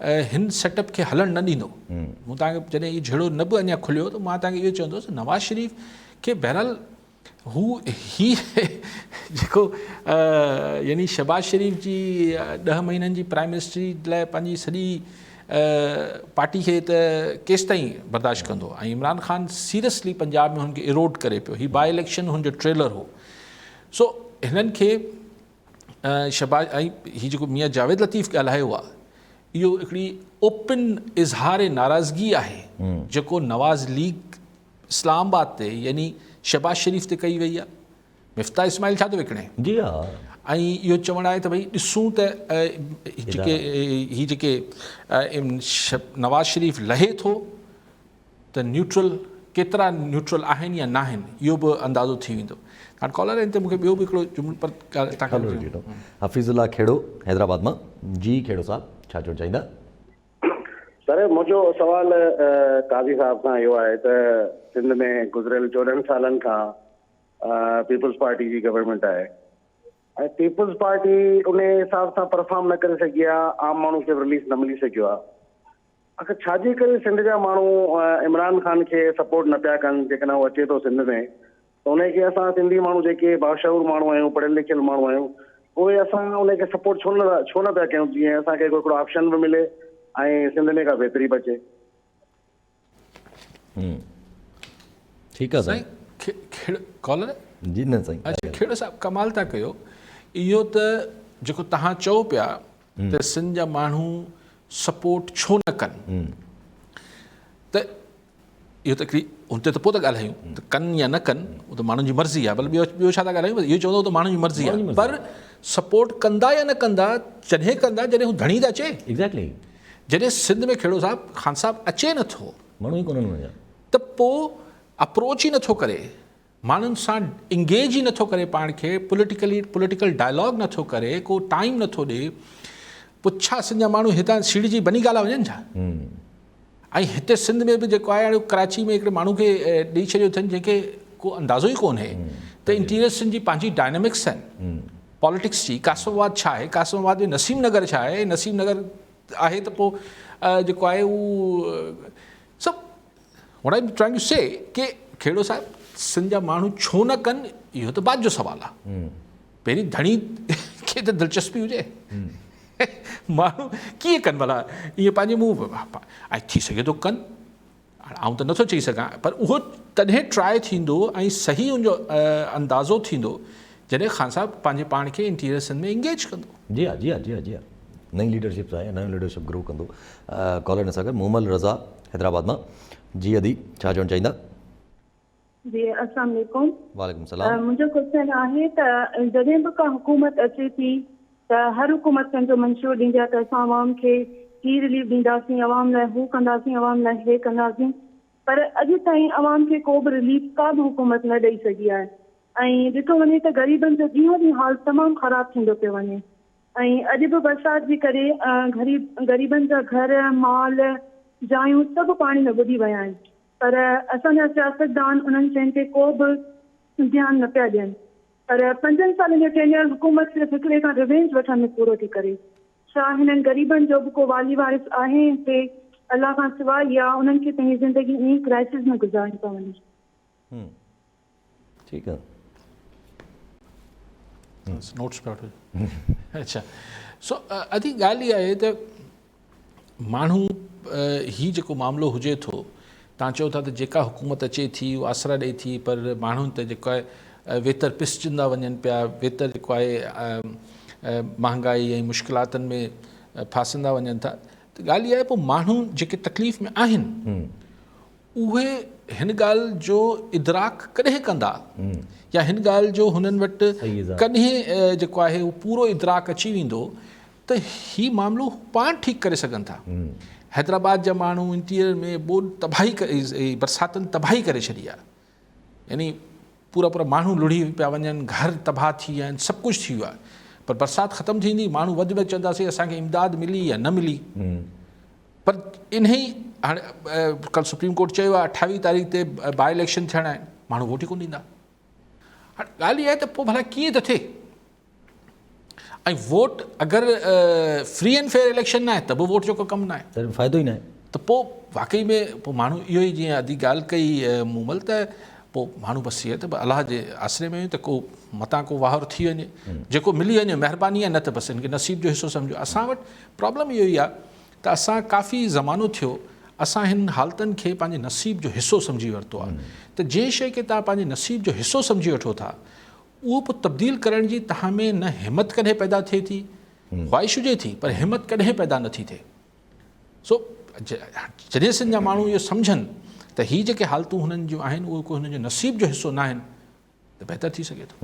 B: हिन सेटअप खे हलणु न ॾींदो। मूं तव्हांखे जॾहिं इहो झेड़ो न बि अञा खुलियो त मां तव्हांखे इहो चवंदुसि नवाज़ शरीफ़ खे बहरहाल ही जेको यानी शहबाज शरीफ़ जी 10 महीननि जी प्राइम मिनिस्ट्री लाइ पंहिंजी सॼी पार्टी खे त केसि ताईं बर्दाश्त कंदो। ऐं इमरान ख़ान सीरियसली पंजाब में हुनखे इरोड करे पियो। ही बाई इलेक्शन हुनजो ट्रेलर हो। सो हिननि खे शहबाज ऐं हीउ जेको मियां जावेद लतीफ़ ॻाल्हायो आहे इहो हिकिड़ी ओपन इज़हार नाराज़गी आहे जेको नवाज़ लीग इस्लामाबाद ते यानी शहबाज शरीफ़ ते कई वई आहे। मिफ्ता इस्माइल छा थो विकिणे?
A: जी हा।
B: ऐं इहो चवणु आहे त भई ॾिसूं त जेके नवाज़ शरीफ़ लहे थो त न्यूट्रल केतिरा न्यूट्रल आहिनि या न आहिनि इहो बि अंदाज़ो थी वेंदो। हाणे कॉलर आहिनि त मूंखे ॿियो बि हिकिड़ो जुमिलो पर
A: हफ़ीज़ुल्लाह खेड़ो हैदराबाद मां। जी खेड़ो साहब छा चवणु चाहींदा?
G: सर मुंहिंजो सुवाल काज़ी साहब सां इहो आहे त सिंध में गुज़िरियल 14 सालनि खां पीपल्स पार्टी जी गवर्नमेंट आहे ऐं पीपल्स पार्टी उन हिसाब सां परफॉर्म न करे सघी आहे, आम माण्हू खे रिलीफ न मिली सघियो आहे। आख़िर छाजे करे सिंध जा माण्हू इमरान ख़ान खे सपोर्ट न पिया कनि? जेकॾहिं उहो अचे थो सिंध में त उनखे असां सिंधी माण्हू जेके बाशऊर माण्हू आहियूं, पढ़ियल लिखियल माण्हू आहियूं, उहे असां उनखे सपोर्ट छो न पिया कयूं जीअं असांखे हिकिड़ो ऑप्शन बि मिले ऐं सिंध में का बहितरी बि अचे।
A: ठीकु आहे साईं।
B: कॉलर
A: जी न साईं।
B: अच्छा खेड़ो साहब कमाल था कयो। इहो त जेको तव्हां चओ पिया त सिंध जा माण्हू सपोर्ट छो न कनि, त इहो त हिकिड़ी हुते त पोइ था ॻाल्हायूं त कनि या न कनि उहो त माण्हुनि जी मर्ज़ी आहे। भले ॿियो छा था ॻाल्हायूं, इहो चवंदो त माण्हुनि जी मर्ज़ी आहे, पर सपोर्ट कंदा या न कंदा जॾहिं कंदा जॾहिं हू धणी त अचे।
A: एग्ज़ैक्टली।
B: जॾहिं सिंध में खेड़ो साहब ख़ान साहब अचे नथो
A: माण्हू ई कोन्हनि वञा
B: त पोइ अप्रोच ई नथो करे माण्हुनि सां इंगेज ई नथो करे पाण खे, पॉलिटिकल डायलॉग नथो करे, को टाइम नथो ॾिए, पोइ छा सिंध जा माण्हू हितां सीढ़ी जी बनी ॻाल्हि वञनि छा? ऐं हिते सिंध में बि जेको आहे कराची में हिकिड़े माण्हू खे ॾेई छॾियो अथनि जंहिंखे को अंदाज़ो ई कोन्हे त इंटीरियर सिंध जी पंहिंजी डायनेमिक्स आहिनि पॉलिटिक्स जी। कासमाबाद छा आहे, कासमाबाद में नसीम नगर छा आहे, नसीम नगर आहे त पोइ जेको आहे उहो सभु what I am trying to say कि खेड़ो साहिबु सिंध जा माण्हू छो न कनि, इहो त बात जो सुवालु आहे। पहिरीं धणी खे त दिलचस्पी हुजे, माण्हू कीअं कनि भला, ईअं पंहिंजे मुंहुं ऐं थी सघे थो कनि, आउं त नथो चई सघां, पर उहो तॾहिं ट्राए थींदो ऐं सही उनजो अंदाज़ो थींदो जॾहिं ख़ान साहिबु पंहिंजे पाण खे इंटीरियर सिंध में इंगेज कंदो।
A: जी हा, जी हा, जी हा, जी हा, नई लीडरशिप आहे, नई लीडरशिप ग्रो कंदो। कॉलर न सागर मोहम्मद रज़ा हैदराबाद मां। जी अदी, छा चवणु चाहींदा?
H: जी अस्सलाम वालेकुम।
A: वालेकुम सलाम।
H: मुंहिंजो क्वेश्चन आहे त जॾहिं बि का हुकूमत अचे थी त हर हुकूमत पंहिंजो मंशूर ॾींदी आहे त असां आवाम खे ही रिलीफ ॾींदासीं, आवाम लाइ हू कंदासीं, आवाम लाइ हे कंदासीं, पर अॼु ताईं आवाम खे को बि रिलीफ का बि हुकूमत न ॾेई सघी आहे। ऐं ॾिठो वञे त ग़रीबनि जो ॾींहों ॾींहुं हाल तमामु ख़राबु थींदो पियो वञे। ऐं अॼु बि बरसाति जे करे ग़रीबनि जा घर, माल, जायूं सभु पाणी में ॿुॾी विया आहिनि, पर असांजा सियासतदान उन्हनि शयुनि ते को बि ध्यानु न पिया ॾियनि। पर 5 सालनि जो टेन्योर हुकूमत सिर्फ़ु हिकिड़े खां रिवेंज वठण में पूरो थी करे। छा हिननि ग़रीबनि जो बि को वाली वारिस आहे हिते अलाह खां सवाइ, या उन्हनि खे पंहिंजी ज़िंदगी ईअं क्राइसिस में गुज़ारणी पवंदी?
A: ठीकु आहे,
B: नोट्स पिया वठो। अच्छा, सो अधी ॻाल्हि इहा आहे त माण्हू ही जेको मामिलो हुजे थो, तव्हां चओ था त जेका हुकूमत अचे थी उहा आसरा ॾिए थी, पर माण्हुनि त जेको आहे वेतर पिसजंदा वञनि पिया, वेतर जेको आहे महांगाई ऐं मुश्किलातुनि में फासंदा वञनि था। त ॻाल्हि इहा आहे पोइ माण्हू जेके तकलीफ़ में आहिनि उहे हिन ॻाल्हि जो इदराक कॾहिं कंदा, या हिन ॻाल्हि जो हुननि वटि कॾहिं जेको आहे उहो पूरो इदराक अची वेंदो त हीउ मामिलो पाण ठीकु करे सघनि था। हैदराबाद जा माण्हू इंटीरियर में बोड तबाही बरसातुनि तबाही करे छॾी आहे, यानी पूरा माण्हू लुड़ी पिया वञनि, घर तबाह थी विया आहिनि, सभु कुझु थी वियो आहे। पर बरसाति ख़तमु थींदी, माण्हू वधि में चवंदासीं असांखे इमदाद मिली या न मिली, पर इन ई हाणे कल्ह सुप्रीम कोर्ट चयो आहे 28 तारीख़ ते बाई इलेक्शन थियणा आहिनि, माण्हू वोट ई कोन ॾींदा। हाणे ॻाल्हि इहा आहे त पोइ भला कीअं थो थिए, ऐं वोट अगरि फ्री एंड फेयर इलेक्शन न आहे त बि वोट जो को कमु न आहे,
A: त फ़ाइदो ई न आहे।
B: त पोइ वाक़ई में पोइ माण्हू इहो ई जीअं अधी ॻाल्हि कई मूमल, त पोइ माण्हू बसि इहे त अलाह जे आसिरे में त को मतां को वाहर थी वञे, जेको मिली वञे महिरबानी आहे, न त बसि हिनखे नसीब जो हिसो सम्झो। असां वटि प्रॉब्लम इहो ई आहे त असां काफ़ी ज़मानो थियो असां हिन हालतुनि खे पंहिंजे नसीब जो हिसो सम्झी वरितो आहे। त जंहिं शइ खे तव्हां पंहिंजे नसीब जो हिसो सम्झी वठो था, उहो पोइ तब्दील करण जी तव्हां में न हिमत कॾहिं पैदा थिए थी, ख़्वाहिश हुजे थी, पर हिमत कॾहिं पैदा नथी थिए। सो जॾहिं सिंध जा माण्हू इहो सम्झनि त हीअ जेके हालतूं हुननि जूं आहिनि उहे को हुननि जो नसीब जो हिसो न आहिनि, त बहितर थी सघे थो।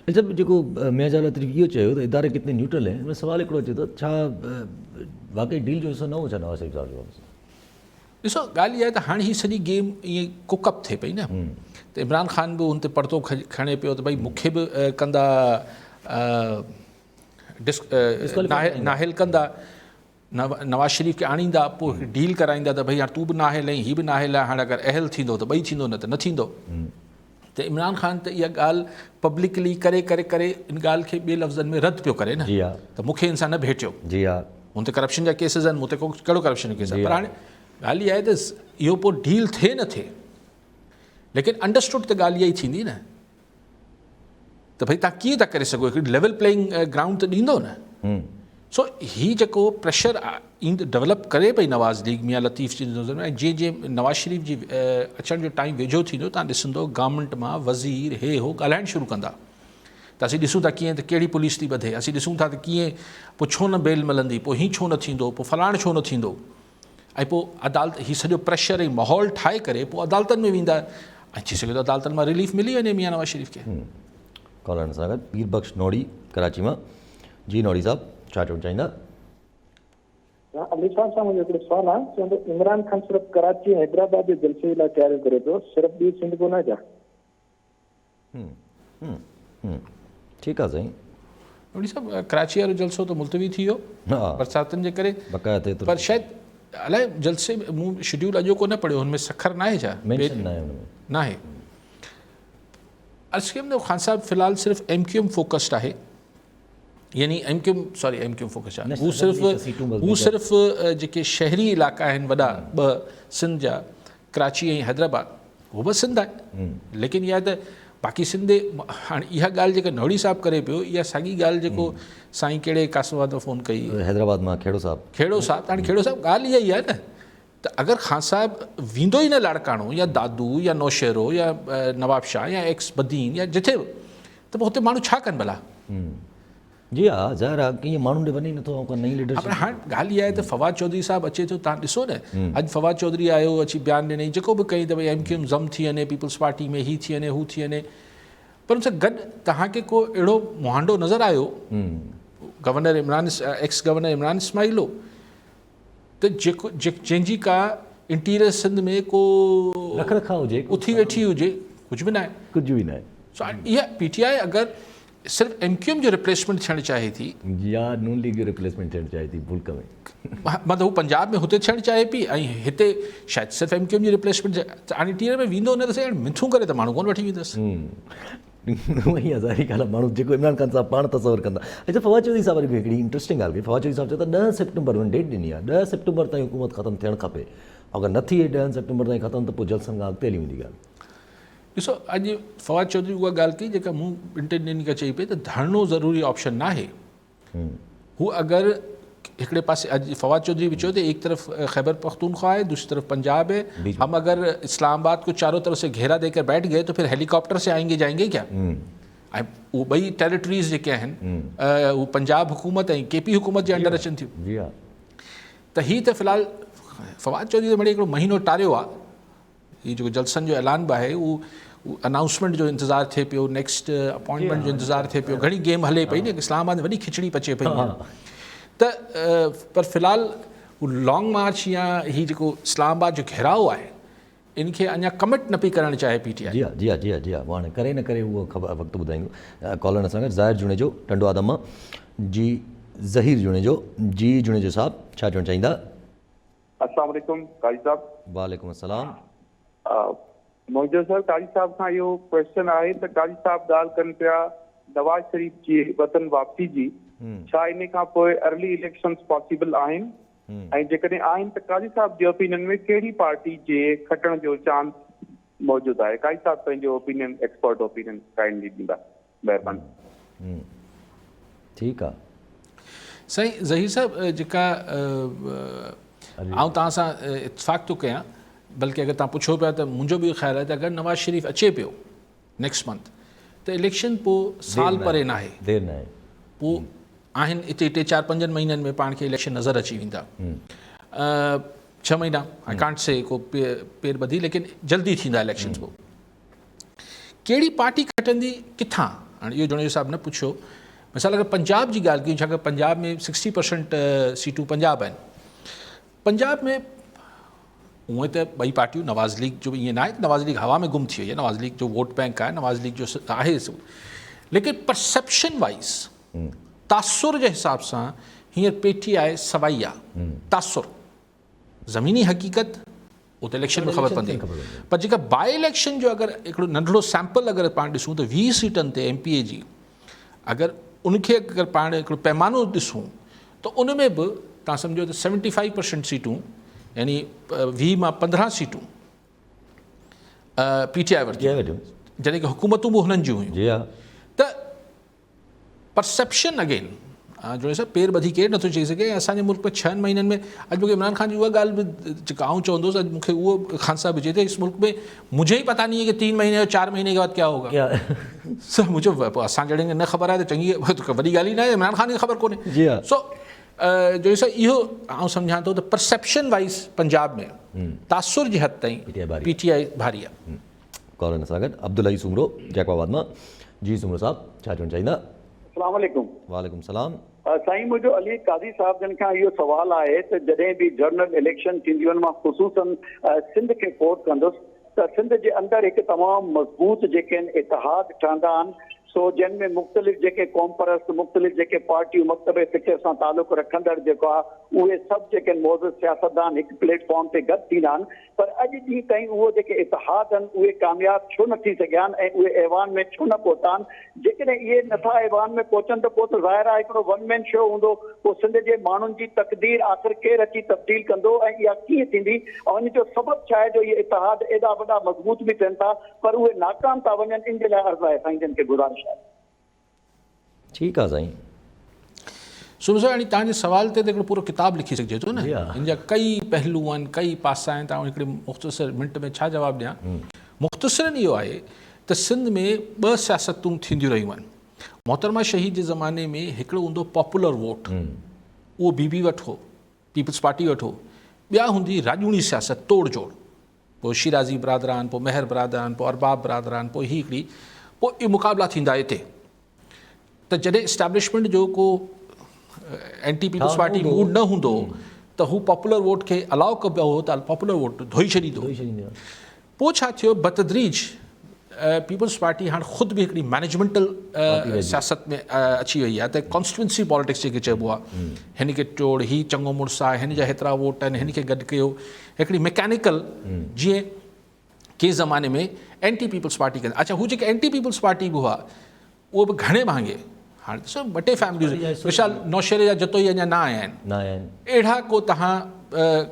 A: अच्छा, जेको मियां जाल इहो चयो त इदारे कितने न्यूट्रल आहिनि, हिन सवाल हिकिड़ो अचे थो, छा वाक़ई डील जो हिसो न हो छा नवाज़ शरीफ़ साहिब जो?
B: ॾिसो, ॻाल्हि इहा आहे त हाणे हीअ सॼी गेम ईअं कुकअप थिए पई न, त इमरान ख़ान बि हुन ते परतो खणे पियो त भई मूंखे बि कंदा नाहिल कंदा, नवाज़ शरीफ़ खे आणींदा, पोइ डील कराईंदा त भई हाणे तूं बि नाहिल ऐं हीअ बि नाहिल आहे, हाणे अगरि अहल थींदो त ॿई थींदो, न त न थींदो। त इमरान ख़ान त इहा ॻाल्हि पब्लिकली करे करे करे इन ॻाल्हि खे ॿिए लफ़्ज़नि में रद्द पियो करे न, त मूंखे हिन सां न भेटियो।
A: जी हा,
B: हुन ते करप्शन जा केसिस आहिनि, मूं ते कहिड़ो करप्शन जो केस आहे, पर हाणे ॻाल्हि इहा आहे त इहो पोइ डील थिए न थिए, लेकिन अंडरस्टूड त ॻाल्हि इहा ई थींदी न, त भई तव्हां कीअं था करे सघो, हिकिड़ी लेवल प्लेइंग ग्राउंड त ॾींदो न। सो हीअ जेको प्रेशर डेवलप करे पई नवाज़ लीग मियां लतीफ़ जी नज़र में, ऐं जीअं जीअं नवाज़ शरीफ़ जी अचण जो टाइम वेझो थींदो, तव्हां ॾिसंदो गवर्नमेंट मां वज़ीर हे हो ॻाल्हाइणु शुरू कंदा, त असीं ॾिसूं था कीअं त कहिड़ी पुलिस थी वधे, असीं ॾिसूं था त कीअं पोइ छो न बेल मिलंदी, पोइ हीअं छो न थींदो, पोइ फलाण छो न थींदो, ऐं पोइ अदालत हीउ सॼो प्रेशर ऐं माहौल ठाहे करे पोइ अदालतनि में वेंदा, ऐं थी सघे थो अदालतनि मां रिलीफ मिली वञे मियां नवाज़ शरीफ़ खे।
A: कॉलर सां गॾु पीर बख़्श नोड़ी कराची मां। जी नोड़ी साहब, छा चवणु चाहींदा?
I: अली साहब सां मुंहिंजो हिकिड़ो सुवालु आहे, चवंदो इमरान ख़ान सिर्फ़ु कराची ऐं हैदराबाद जे जलसे लाइ तयारियूं करे पियो, सिर्फ़ु ॿी सिंध कोन आहे छा?
A: ठीकु आहे साईं।
B: उन साहब कराची वारो जलसो त मुलतवी थी वियो
A: हा
B: बरसातुनि जे करे,
A: बक़ायदा थिए थो,
B: पर शायदि अलाए जलसे मूं शेड्यूल अॼो कोन पढ़ियो, हुनमें सखर न आहे छा?
A: मेंशन न आहे हुनमें।
B: न आहे। अर्ज़ु कयमि ख़ान साहब फ़िलहाल सिर्फ़ु MQM फोकस्ड आहे, यानी MQM फोकस आहे, हू सिर्फ़ु जेके शहरी इलाइक़ा आहिनि वॾा ॿ सिंध जा, कराची ऐं हैदराबाद, उहो बि सिंध आहे, लेकिन इहा त बाक़ी सिंधे हाणे इहा ॻाल्हि जेका नवड़ी साहिबु करे पियो, इहा साॻी ॻाल्हि जेको साईं कहिड़े कासवाद में फ़ोन कई
A: हैदराबाद मां खेड़ो साहिबु,
B: हाणे खेड़ो साहिबु, ॻाल्हि इहा ई आहे न, त अगरि ख़ान साहिबु वेंदो ई न लाड़काणो या दादू या नौशहरो या नवाब शाह या एक्स बदीन या जिथे बि, त पोइ हुते माण्हू छा कनि भला?
A: जी हा, ज़ाहिर आहे की ईअं माण्हुनि ॾे वञी नथो, ऐं नई लीडरशिप।
B: पर हाणे ॻाल्हि इहा आहे त फवाद चौधरी साहिबु अचे थो, तव्हां ॾिसो न, अॼु फवाद चौधरी आयो, अची बयानु ॾिनई, जेको बि कई त भई MQM ज़म थी वञे, पीपल्स पार्टी में ही थी वञे, हू थी वञे, पर उन सां गॾु तव्हांखे को अहिड़ो मुहांडो नज़र आयो governor ex governor Imran Ismail हो, त जेको जंहिंजी का इंटीरियर सिंध में को
A: रख रखाव हुजे,
B: उथी वेठी हुजे, कुझु बि न आहे,
A: कुझु बि न आहे।
B: सो इहा PTI अगरि सिर्फ़ु MQM जो रिप्लेसमेंट थियणु चाहे थी
A: या नून लीग जो रिप्लेसमेंट थियणु चाहे थी मुल्क में,
B: मतिलबु हू पंजाब में हुते थियणु चाहे पई, ऐं हिते शायदि सिर्फ़ु MQM जी रिप्लेसमेंट, हाणे इंटीरियर में वेंदो न त साईं मिथूं करे त माण्हू कोन वठी वेंदसि।
A: उहा ई ज़ाहिरी ॻाल्हि आहे, माण्हू जेको इमरान ख़ान साहिबु पाण तसवर कंदा। अच्छा, फवाद चौधरी साहिब वरी हिकिड़ी इंट्रस्टिंग ॻाल्हि कई, फवाद चौधरी साहिबु चयो त 10 सेप्टेम्बर में डेट ॾिनी आहे, 10 सेप्टेम्बर ताईं हुकूमत ख़तमु थियणु खपे, अगरि नथी 10 सेप्टेम्बर ताईं ख़तमु त पोइ जलसनि खां अॻिते हली वेंदी ॻाल्हि।
B: ॾिसो, अॼु फवाद चौधरी उहा ॻाल्हि कई जेका मूं 2-3 ॾींहंनि खां चई पई त धरणो ज़रूरी ऑप्शन न आहे। हू अगरि हिकिड़े पासे अॼु फवाद चौधरी बि चयो त एक तरफ़ खैबर पख्तूनख्वा है, दूसरी तरफ पंजाब है, हम अगर इस्लामाबाद को चारों तरफ से घेरा देकर बैठ गए तो फिर हेलीकॉप्टर से आएंगे जाएंगे क्या? ऐं उहे ॿई टेरिटरीज़ जेके आहिनि उहे पंजाब हुकूमत ऐं KP हुकूमत जे अंडर अचनि थियूं।
A: जी हा,
B: त हीअ त फ़िलहाल फवाद चौधरी त मिड़ई हिकिड़ो महीनो टारियो आहे, हीअ जेको जलसनि जो ऐलान बि आहे, उहो अनाउंसमेंट जो इंतज़ारु थिए पियो, नेक्स्ट अपॉइंटमेंट जो इंतज़ारु थिए पियो, घणी गेम हले पई न, इस्लामाबाद में वॾी खिचड़ी पचे पई, त पर फ़िलहाल हू लॉन्ग मार्च या हीअ जेको इस्लामाबाद जो घेराव आहे, इनखे अञा कमिट न पई करणु चाहे PTI।
A: जी हा, जी हा, जी हा, जी हा, हाणे करे न करे उहो ख़बर वक़्तु ॿुधाईंदो। कॉलर असां गॾु ज़ाहिर जुणेजो, टंडो आदम मां जी, ज़हीर जुणेजो, जी जुणेजो साहिबु, छा चवणु चाहींदा?
J: अस्सलाम वालेकुम कारी साहब।
A: वालेकुम अस्सलाम।
J: मुंहिंजो सर कारी साहब खां इहो क्वेश्चन आहे त कारी साहब ॻाल्हि कनि पिया नवाज़ शरीफ़ जी वतन वापसी जी, छा इन खां पोइ अर्ली इलेक्शन्स पॉसिबल आहिनि, ऐं जेकॾहिं आहिनि त कारी साहब जे ओपिनियन में कहिड़ी पार्टी जे खटण जो चांस मौजूदु आहे? कारी साहब पंहिंजो ओपिनियन, एक्सपर्ट ओपिनियन काइंडली ॾींदा, महिरबानी।
A: ठीकु आहे
B: साईं ज़हीर साहिबु, जेका आउं तव्हां सां इतफ़ाक़ थो कयां, बल्कि अगरि तव्हां पुछो पिया त मुंहिंजो बि ख़्यालु आहे त अगरि नवाज़ शरीफ़ अचे पियो नेक्स्ट मंथ त इलेक्शन पोइ साल परे न आहे,
A: देरि न आहे,
B: पोइ आहिनि हिते 3-4-5 महीननि में पाण खे इलेक्शन नज़र अची वेंदा, 6 महीना, आई कांट से को पेर ॿधी, लेकिन जल्दी थींदा इलेक्शन। पोइ कहिड़ी पार्टी खटंदी किथां, हाणे इहो जुणेजो साहिबु न पुछियो। मिसाल अगरि पंजाब जी ॻाल्हि कयूं, छाकाणि पंजाब में 60% सीटूं पंजाब आहिनि, पंजाब में उएं त ॿई पार्टियूं, नवाज़ लीग जो बि ईअं न आहे त नवाज़ लीग हवा में गुम थी वई आहे, नवाज़ लीग जो वोट बैंक आहे, नवाज़ लीग जो आहे, लेकिन परसेप्शन वाइज़, तासुर जे हिसाब सां हींअर PTI सवाई आहे, तासुर, ज़मीनी हक़ीक़त उहो त इलेक्शन में ख़बर पवंदी, पर जेका बाई इलेक्शन जो अगरि हिकिड़ो नंढिड़ो सैंपल अगरि पाण ॾिसूं त 20 सीटनि ते MPA जी, अगरि उनखे अगरि पाण हिकिड़ो पैमानो ॾिसूं त उन में बि तव्हां सम्झो त 75% सीटूं, यानी 20 मां 15 सीटूं PTI वरितियूं, जॾहिं की हुकूमतूं बि हुननि जूं हुयूं।
A: जी हा,
B: त परसेप्शन अगेन जो सभु पेर ॿधी केरु नथो चई सघे। असांजे मुल्क में 6 महीननि में, अॼु मूंखे इमरान ख़ान जी उहा ॻाल्हि बि जेका आउं चवंदुसि, अॼु मूंखे उहो ख़ान साहब विझे थे, इस मुल्क में मुझे ही पता नहीं है कि 3 महीने और 4 महीने के बाद क्या होगा। सर मुझे असां जॾहिं न ख़बर आहे त चङी वॾी ॻाल्हि ई न आहे, इमरान ख़ान खे ख़बर कोन्हे। सो जो सर इहो आउं सम्झां थो त परसेप्शन वाइज़ पंजाब में तासुर जी हद ताईं PTI भारी आहे।
A: कॉलर सां गॾु अब्दुल सूमरो जैकबाबाद मां, जी सूमरो साहिबु, छा चवणु चाहींदा?
K: अस्सलाम वालेकुम।
A: वालेकुम सलाम।
K: साईं मुंहिंजो अली काज़ी साहब जन खां इहो सुवाल आहे त जॾहिं बि जनरल इलेक्शन थींदियूं आहिनि, मां ख़ुसूसन सिंध खे कोट कंदुसि, त सिंध जे अंदरि हिकु तमामु मज़बूत जेके आहिनि इतिहाद ठहंदा आहिनि। सो जंहिंमें मुख़्तलिफ़ जेके क़ौम परस्त मुख़्तलिफ़ जेके पार्टियूं मकतब फ़िक्र सां तालुक़ रखंदड़ जेको आहे उहे सभु जेके आहिनि मौजूद सियासतदान हिकु प्लेटफॉर्म ते गॾु थींदा आहिनि। पर अॼु ॾींहुं ताईं उहो जेके इतिहाद आहिनि उहे कामयाबु छो न थी सघिया आहिनि ऐं उहे ऐवान में छो न पहुता आहिनि। जेकॾहिं इहे नथा ऐवान में पहुचनि त पोइ त ज़ाहिर आहे हिकिड़ो वन मैन शो हूंदो। पोइ सिंध जे माण्हुनि जी तक़दीर आख़िर केरु अची तब्दील कंदो ऐं इहा कीअं थींदी ऐं इन जो सबबु छा आहे जो इहे इतिहाद एॾा वॾा मज़बूत बि थियनि था पर उहे नाकाम था वञनि। इन जे लाइ अर्ज़ु आहे साईं जन खे गुज़ारिश आहे।
A: ठीकु आहे साईं।
B: सुबह यानी तव्हांजे सवाल ते हिकिड़ो पूरो किताब लिखी सघिजे थो न। हिन जा कई पहलू आहिनि कई पासा आहिनि। तव्हां हिकिड़े मुख़्तसर मिंट में छा जवाबु ॾियां। मुख़्तसरनि इहो आहे त सिंध में ॿ सियासतूं थींदियूं रहियूं आहिनि। मोहतरमा शहीद जे ज़माने में हिकिड़ो हूंदो पॉपुलर वोट, उहो बीबी वटि हो, पीपल्स पार्टी वटि हो। ॿिया हूंदी राजूनी सियासत तोड़ जोड़, पोइ शिराज़ी बिरादरान, पोइ महर बिरादरान, पोइ अरबाब बिरादरान, पोइ ही हिकिड़ी, पोइ इहे मुक़ाबला थींदा हिते। त जॾहिं इस्टेब्लिशमेंट जो को एंटी पीपल्स पार्टी मूड न हूंदो त हू पॉपुलर वोट खे अलाउ कबो हो त पॉपुलर वोट धोई छॾींदो। पोइ छा थियो बतदरीज पीपल्स पार्टी हाणे ख़ुदि बि हिकिड़ी मैनेजमेंटल सियासत में अची वई आहे त कॉन्स्टिट्यूंसी पॉलिटिक्स जेके चइबो आहे हिन खे टोड़ ही चङो मुड़ुसु आहे हिन जा हेतिरा वोट आहिनि हिन खे गॾु कयो। हिकिड़ी मैकेनिकल जीअं कंहिं ज़माने में एंटी पीपल्स पार्टी कंदा। अच्छा हू जेके एंटी पीपल्स पार्टी बि हुआ उहो बि घणे महांगे हाणे ॾिसो ॿ टे फैमिलीज़ विशाल नौशेरे जा जतोई अञा न आया आहिनि। अहिड़ा को तव्हां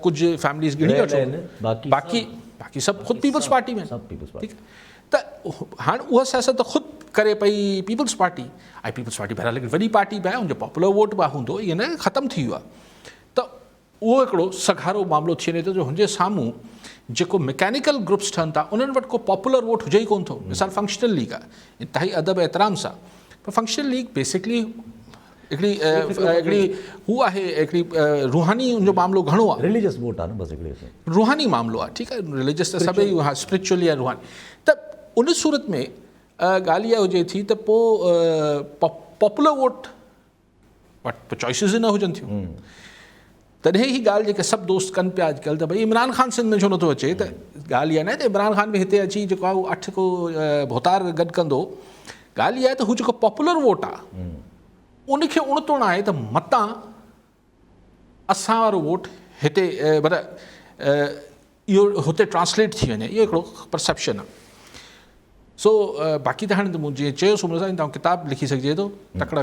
B: कुझु फैमिलीज़ गिणी वठो बाक़ी सभु ख़ुदि पीपल्स पार्टी में। ठीकु त हाणे उहा सियासत त ख़ुदि करे पई पीपल्स पार्टी ऐं पीपल्स पार्टी बहरहाल हिकिड़ी वॾी पार्टी बि आहे हुनजो पॉपुलर वोट बि हूंदो इहो न ख़तमु थी वियो आहे। त उहो हिकिड़ो सघारो मामिलो थी वञे थो जो हुनजे साम्हूं जेको मैकेनिकल ग्रुप्स ठहनि था उन्हनि वटि को पॉपुलर वोट हुजे ई कोन थो। मिसाल फंक्शनल लीग आहे इंतिहाई अदब एतिराम सां पर फंक्शनल लीग बेसिकली हिकिड़ी हू आहे हिकिड़ी रूहानी उनजो मामिलो घणो आहे।
A: रिलीजियस वोट आहे न बसि हिकिड़ी
B: रूहानी मामिलो आहे। ठीकु आहे रिलीजियस त सभई हा स्पिरिचुअली आहे रूहानी। त उन सूरत में ॻाल्हि इहा हुजे थी त पोइ पॉपुलर वोट वटि चॉइसिस न हुजनि थियूं तॾहिं ही ॻाल्हि जेके सभु दोस्त कनि पिया अॼुकल्ह त भई इमरान ख़ान सिंध में छो नथो अचे। त ॻाल्हि इहा न आहे त इमरान ख़ान बि हिते अची जेको आहे उहो 8 को भोतार गॾु कंदो। ॻाल्हि इहा आहे त हू जेको पॉपुलर वोट आहे उनखे उणितोड़ आहे त मतां असां वारो वोट हिते पर इहो हुते ट्रांसलेट थी वञे इहो हिकिड़ो परसेप्शन आहे। सो बाक़ी त हाणे जीअं चयो सुम्हण सां तव्हां किताब लिखी सघिजे थो तकिड़ा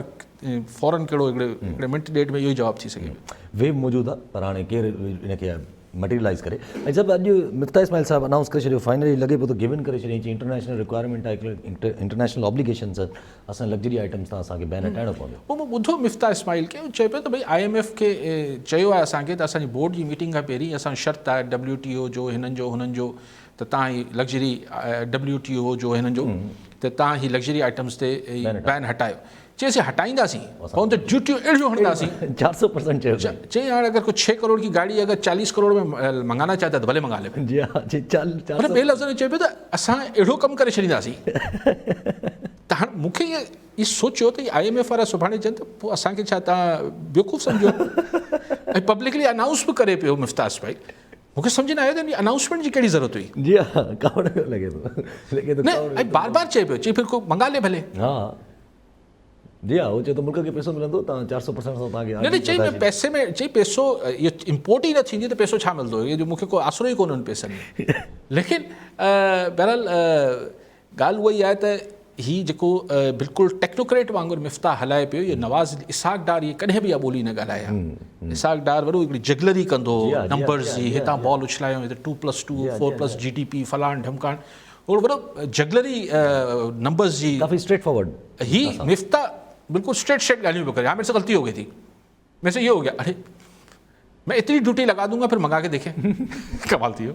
B: फौरन कहिड़ो हिकिड़े मिंट ॾेढ में इहो ई जवाबु थी सघे।
A: वेब मौजूदु आहे पर हाणे केरु इनखे मटीरियलाइज़ करे। ऐं सभु अॼु मिफ्ता इस्माइल साहिबु अनाउंस करे छॾियो फाइनली लॻे पियो त गिवन करे छॾियईं चई इंटरनेशनल रिक्वायरमेंट आहे इंटरनेशनल ऑब्लिगेशन्स असां लग्जरी आइटम्स तां असांखे बैन हटाइणो पवंदो।
B: पोइ मां ॿुधो मिफ्ता इस्माइल खे चए पियो त भई IMF खे चयो आहे असांखे त असांजी बोर्ड जी मीटिंग खां पहिरीं असांजो शर्त आहे WTO जो हिननि जो हुननि जो त तव्हां ही लग्जरी WTO जो हिननि जो त तव्हां ही लग्जरी आइटम्स ते बैन हटायो। चएसीं हटाईंदासीं उन ते ड्यूटियूं अहिड़ियूं हणंदासीं
A: 400% चयो।
B: चई हाणे अगरि कुझु 6 करोड़ की गाड़ी अगरि 40 करोड़ में मंगाना चाहता त भले मंगा ले।
A: जी हा
B: पर ॿिए लफ़्ज़ में चए पियो त असां अहिड़ो कमु करे छॾींदासीं त हाणे मूंखे इहो सोचियो त IMF वारा सुभाणे चवनि त पोइ असांखे छा तव्हां बेवकूफ़ सम्झो ऐं पब्लिकली अनाउंस बि करे पियो मिफ्ता इस्माइल। मूंखे सम्झ न आयो त अनाउंसमेंट जी कहिड़ी ज़रूरत हुई।
A: जी हा कावड़ लॻे थो
B: न ऐं बार बार चए पियो फिर को मंगा ले भले।
A: हा जी हा उहो चए थो मुल्क खे पैसो मिलंदो तव्हां 400% सां तव्हांखे
B: न चई न पैसे में चई पैसो इहो इम्पोर्ट ई न थींदी त पैसो छा मिलंदो इहो मूंखे को आसिरो ई कोन हुन पैसनि में। लेकिन बहरहाल ॻाल्हि उहा ई आहे त हीअ जेको बिल्कुलु टेक्नोक्रेट वांगुरु मिफ्ता हलाए पियो इहो नवाज़ इसाक डार इहे कॾहिं बि इहा ॿोली न ॻाल्हाया। इसाक डार वॾो हिकिड़ी जगलरी कंदो नंबर्स जी हितां बॉल उछलायूं हिते 2+2 4+ GDP फलाण ढमकाण वॾो जगलरी नंबर्स जी
A: काफ़ी स्ट्रेट फॉरवर्ड।
B: ही मिफ्ता बिल्कुल स्ट्रेट ॻाल्हियूं पियो करे। हाँ मेरे से गलती हो गई थी मेरे से ये हो गया अरे मैं इतनी ड्यूटी लगा दूंगा फिर मंगा के देखें कमाल थी हो।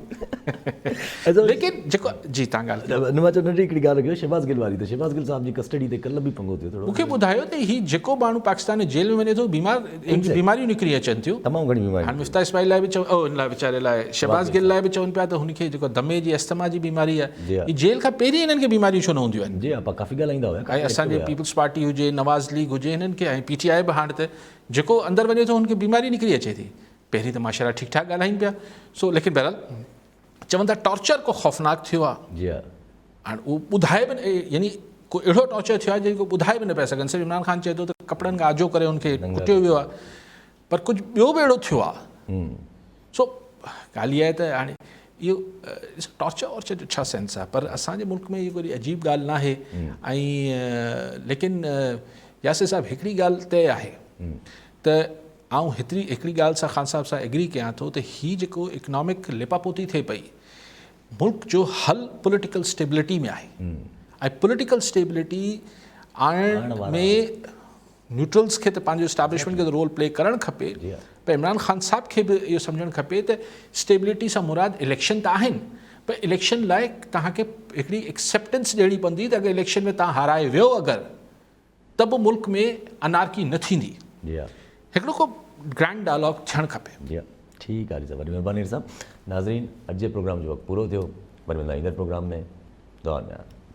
B: लेकिन जेको जी तव्हां ॻाल्हि
A: मां चयो नंढी हिकिड़ी ॻाल्हि रखियो शहबाज़ गिल वारी त शहबाज़ गिल साहिब जी कस्टडी ते कल्ह बि पंगो थियो थोरो
B: मूंखे ॿुधायो त ही जेको माण्हू पाकिस्तान में जेल में वञे थो बीमारियूं निकिरी अचनि थियूं
A: तमामु घणी बीमारियूं।
B: हाणे मिफ्ता इस्माइल लाइ बि हिन लाइ वीचारे लाइ शहबाज़ गिल लाइ बि चवनि पिया त हुनखे जेको दमे जी अस्थमा जी बीमारी आहे ही जेल खां पहिरीं हिननि खे बीमारियूं छो न हूंदियूं आहिनि।
A: जी हा काफ़ी ॻाल्हाईंदा हुआ
B: ऐं असांजे पीपल्स पार्टी हुजे नवाज़ लीग हुजे हिननि खे ऐं PTI बि हाणे त जेको अंदरि वञे थो हुनखे बीमारी निकिरी अचे थी। पहिरीं त माशरा ठीकु ठाक ॻाल्हाइनि पिया। सो लेकिन बहरहाल चवनि था टॉर्चर को खौफ़नाक थियो आहे।
A: जी हा,
B: हाणे उहो ॿुधाए बि यानी को अहिड़ो टॉर्चर थियो आहे जेको ॿुधाए बि न पिया सघनि। सिर्फ़ु इमरान ख़ान चए थो त कपिड़नि खां आजो करे हुनखे कुटियो वियो आहे, पर कुझु ॿियो बि अहिड़ो थियो आहे। सो ॻाल्हि इहा आहे त हाणे इहो टॉर्चर वॉर्चर जो छा सेंस आहे, पर असांजे मुल्क में इहो कोई अजीब ॻाल्हि न आहे। ऐं लेकिन यासिर साहिबु हिकिड़ी ॻाल्हि तय आहे त आउं हिकिड़ी ॻाल्हि सां ख़ान साहिब सां एग्री कयां थो त हीअ जेको इकनॉमिक लिपापोती थिए पई, मुल्क जो हल पॉलिटिकल स्टेबिलिटी में आहे। ऐं पॉलिटिकल स्टेबिलिटी आणण में न्यूट्रल्स खे त पंहिंजो इस्टेब्लिशमेंट खे त रोल प्ले करणु खपे, पर इमरान ख़ान साहिब खे बि इहो सम्झणु खपे त स्टेबिलिटी सां मुराद इलेक्शन त आहिनि, पर इलेक्शन लाइ तव्हांखे हिकिड़ी एक्सेप्टेंस ॾियणी पवंदी त अगरि इलेक्शन में तव्हां हाराए वियो अगरि, त बि मुल्क में अनारकी न थींदी। हिकिड़ो को ग्रैंड डायलॉग थियणु खपे।
A: जी हा, ठीकु आहे जी, वॾी महिरबानी साहब। नाज़रीन, अॼु जे प्रोग्राम जो वक़्तु पूरो थियो, वरी मिलंदा ईंदड़ प्रोग्राम में। दुआ में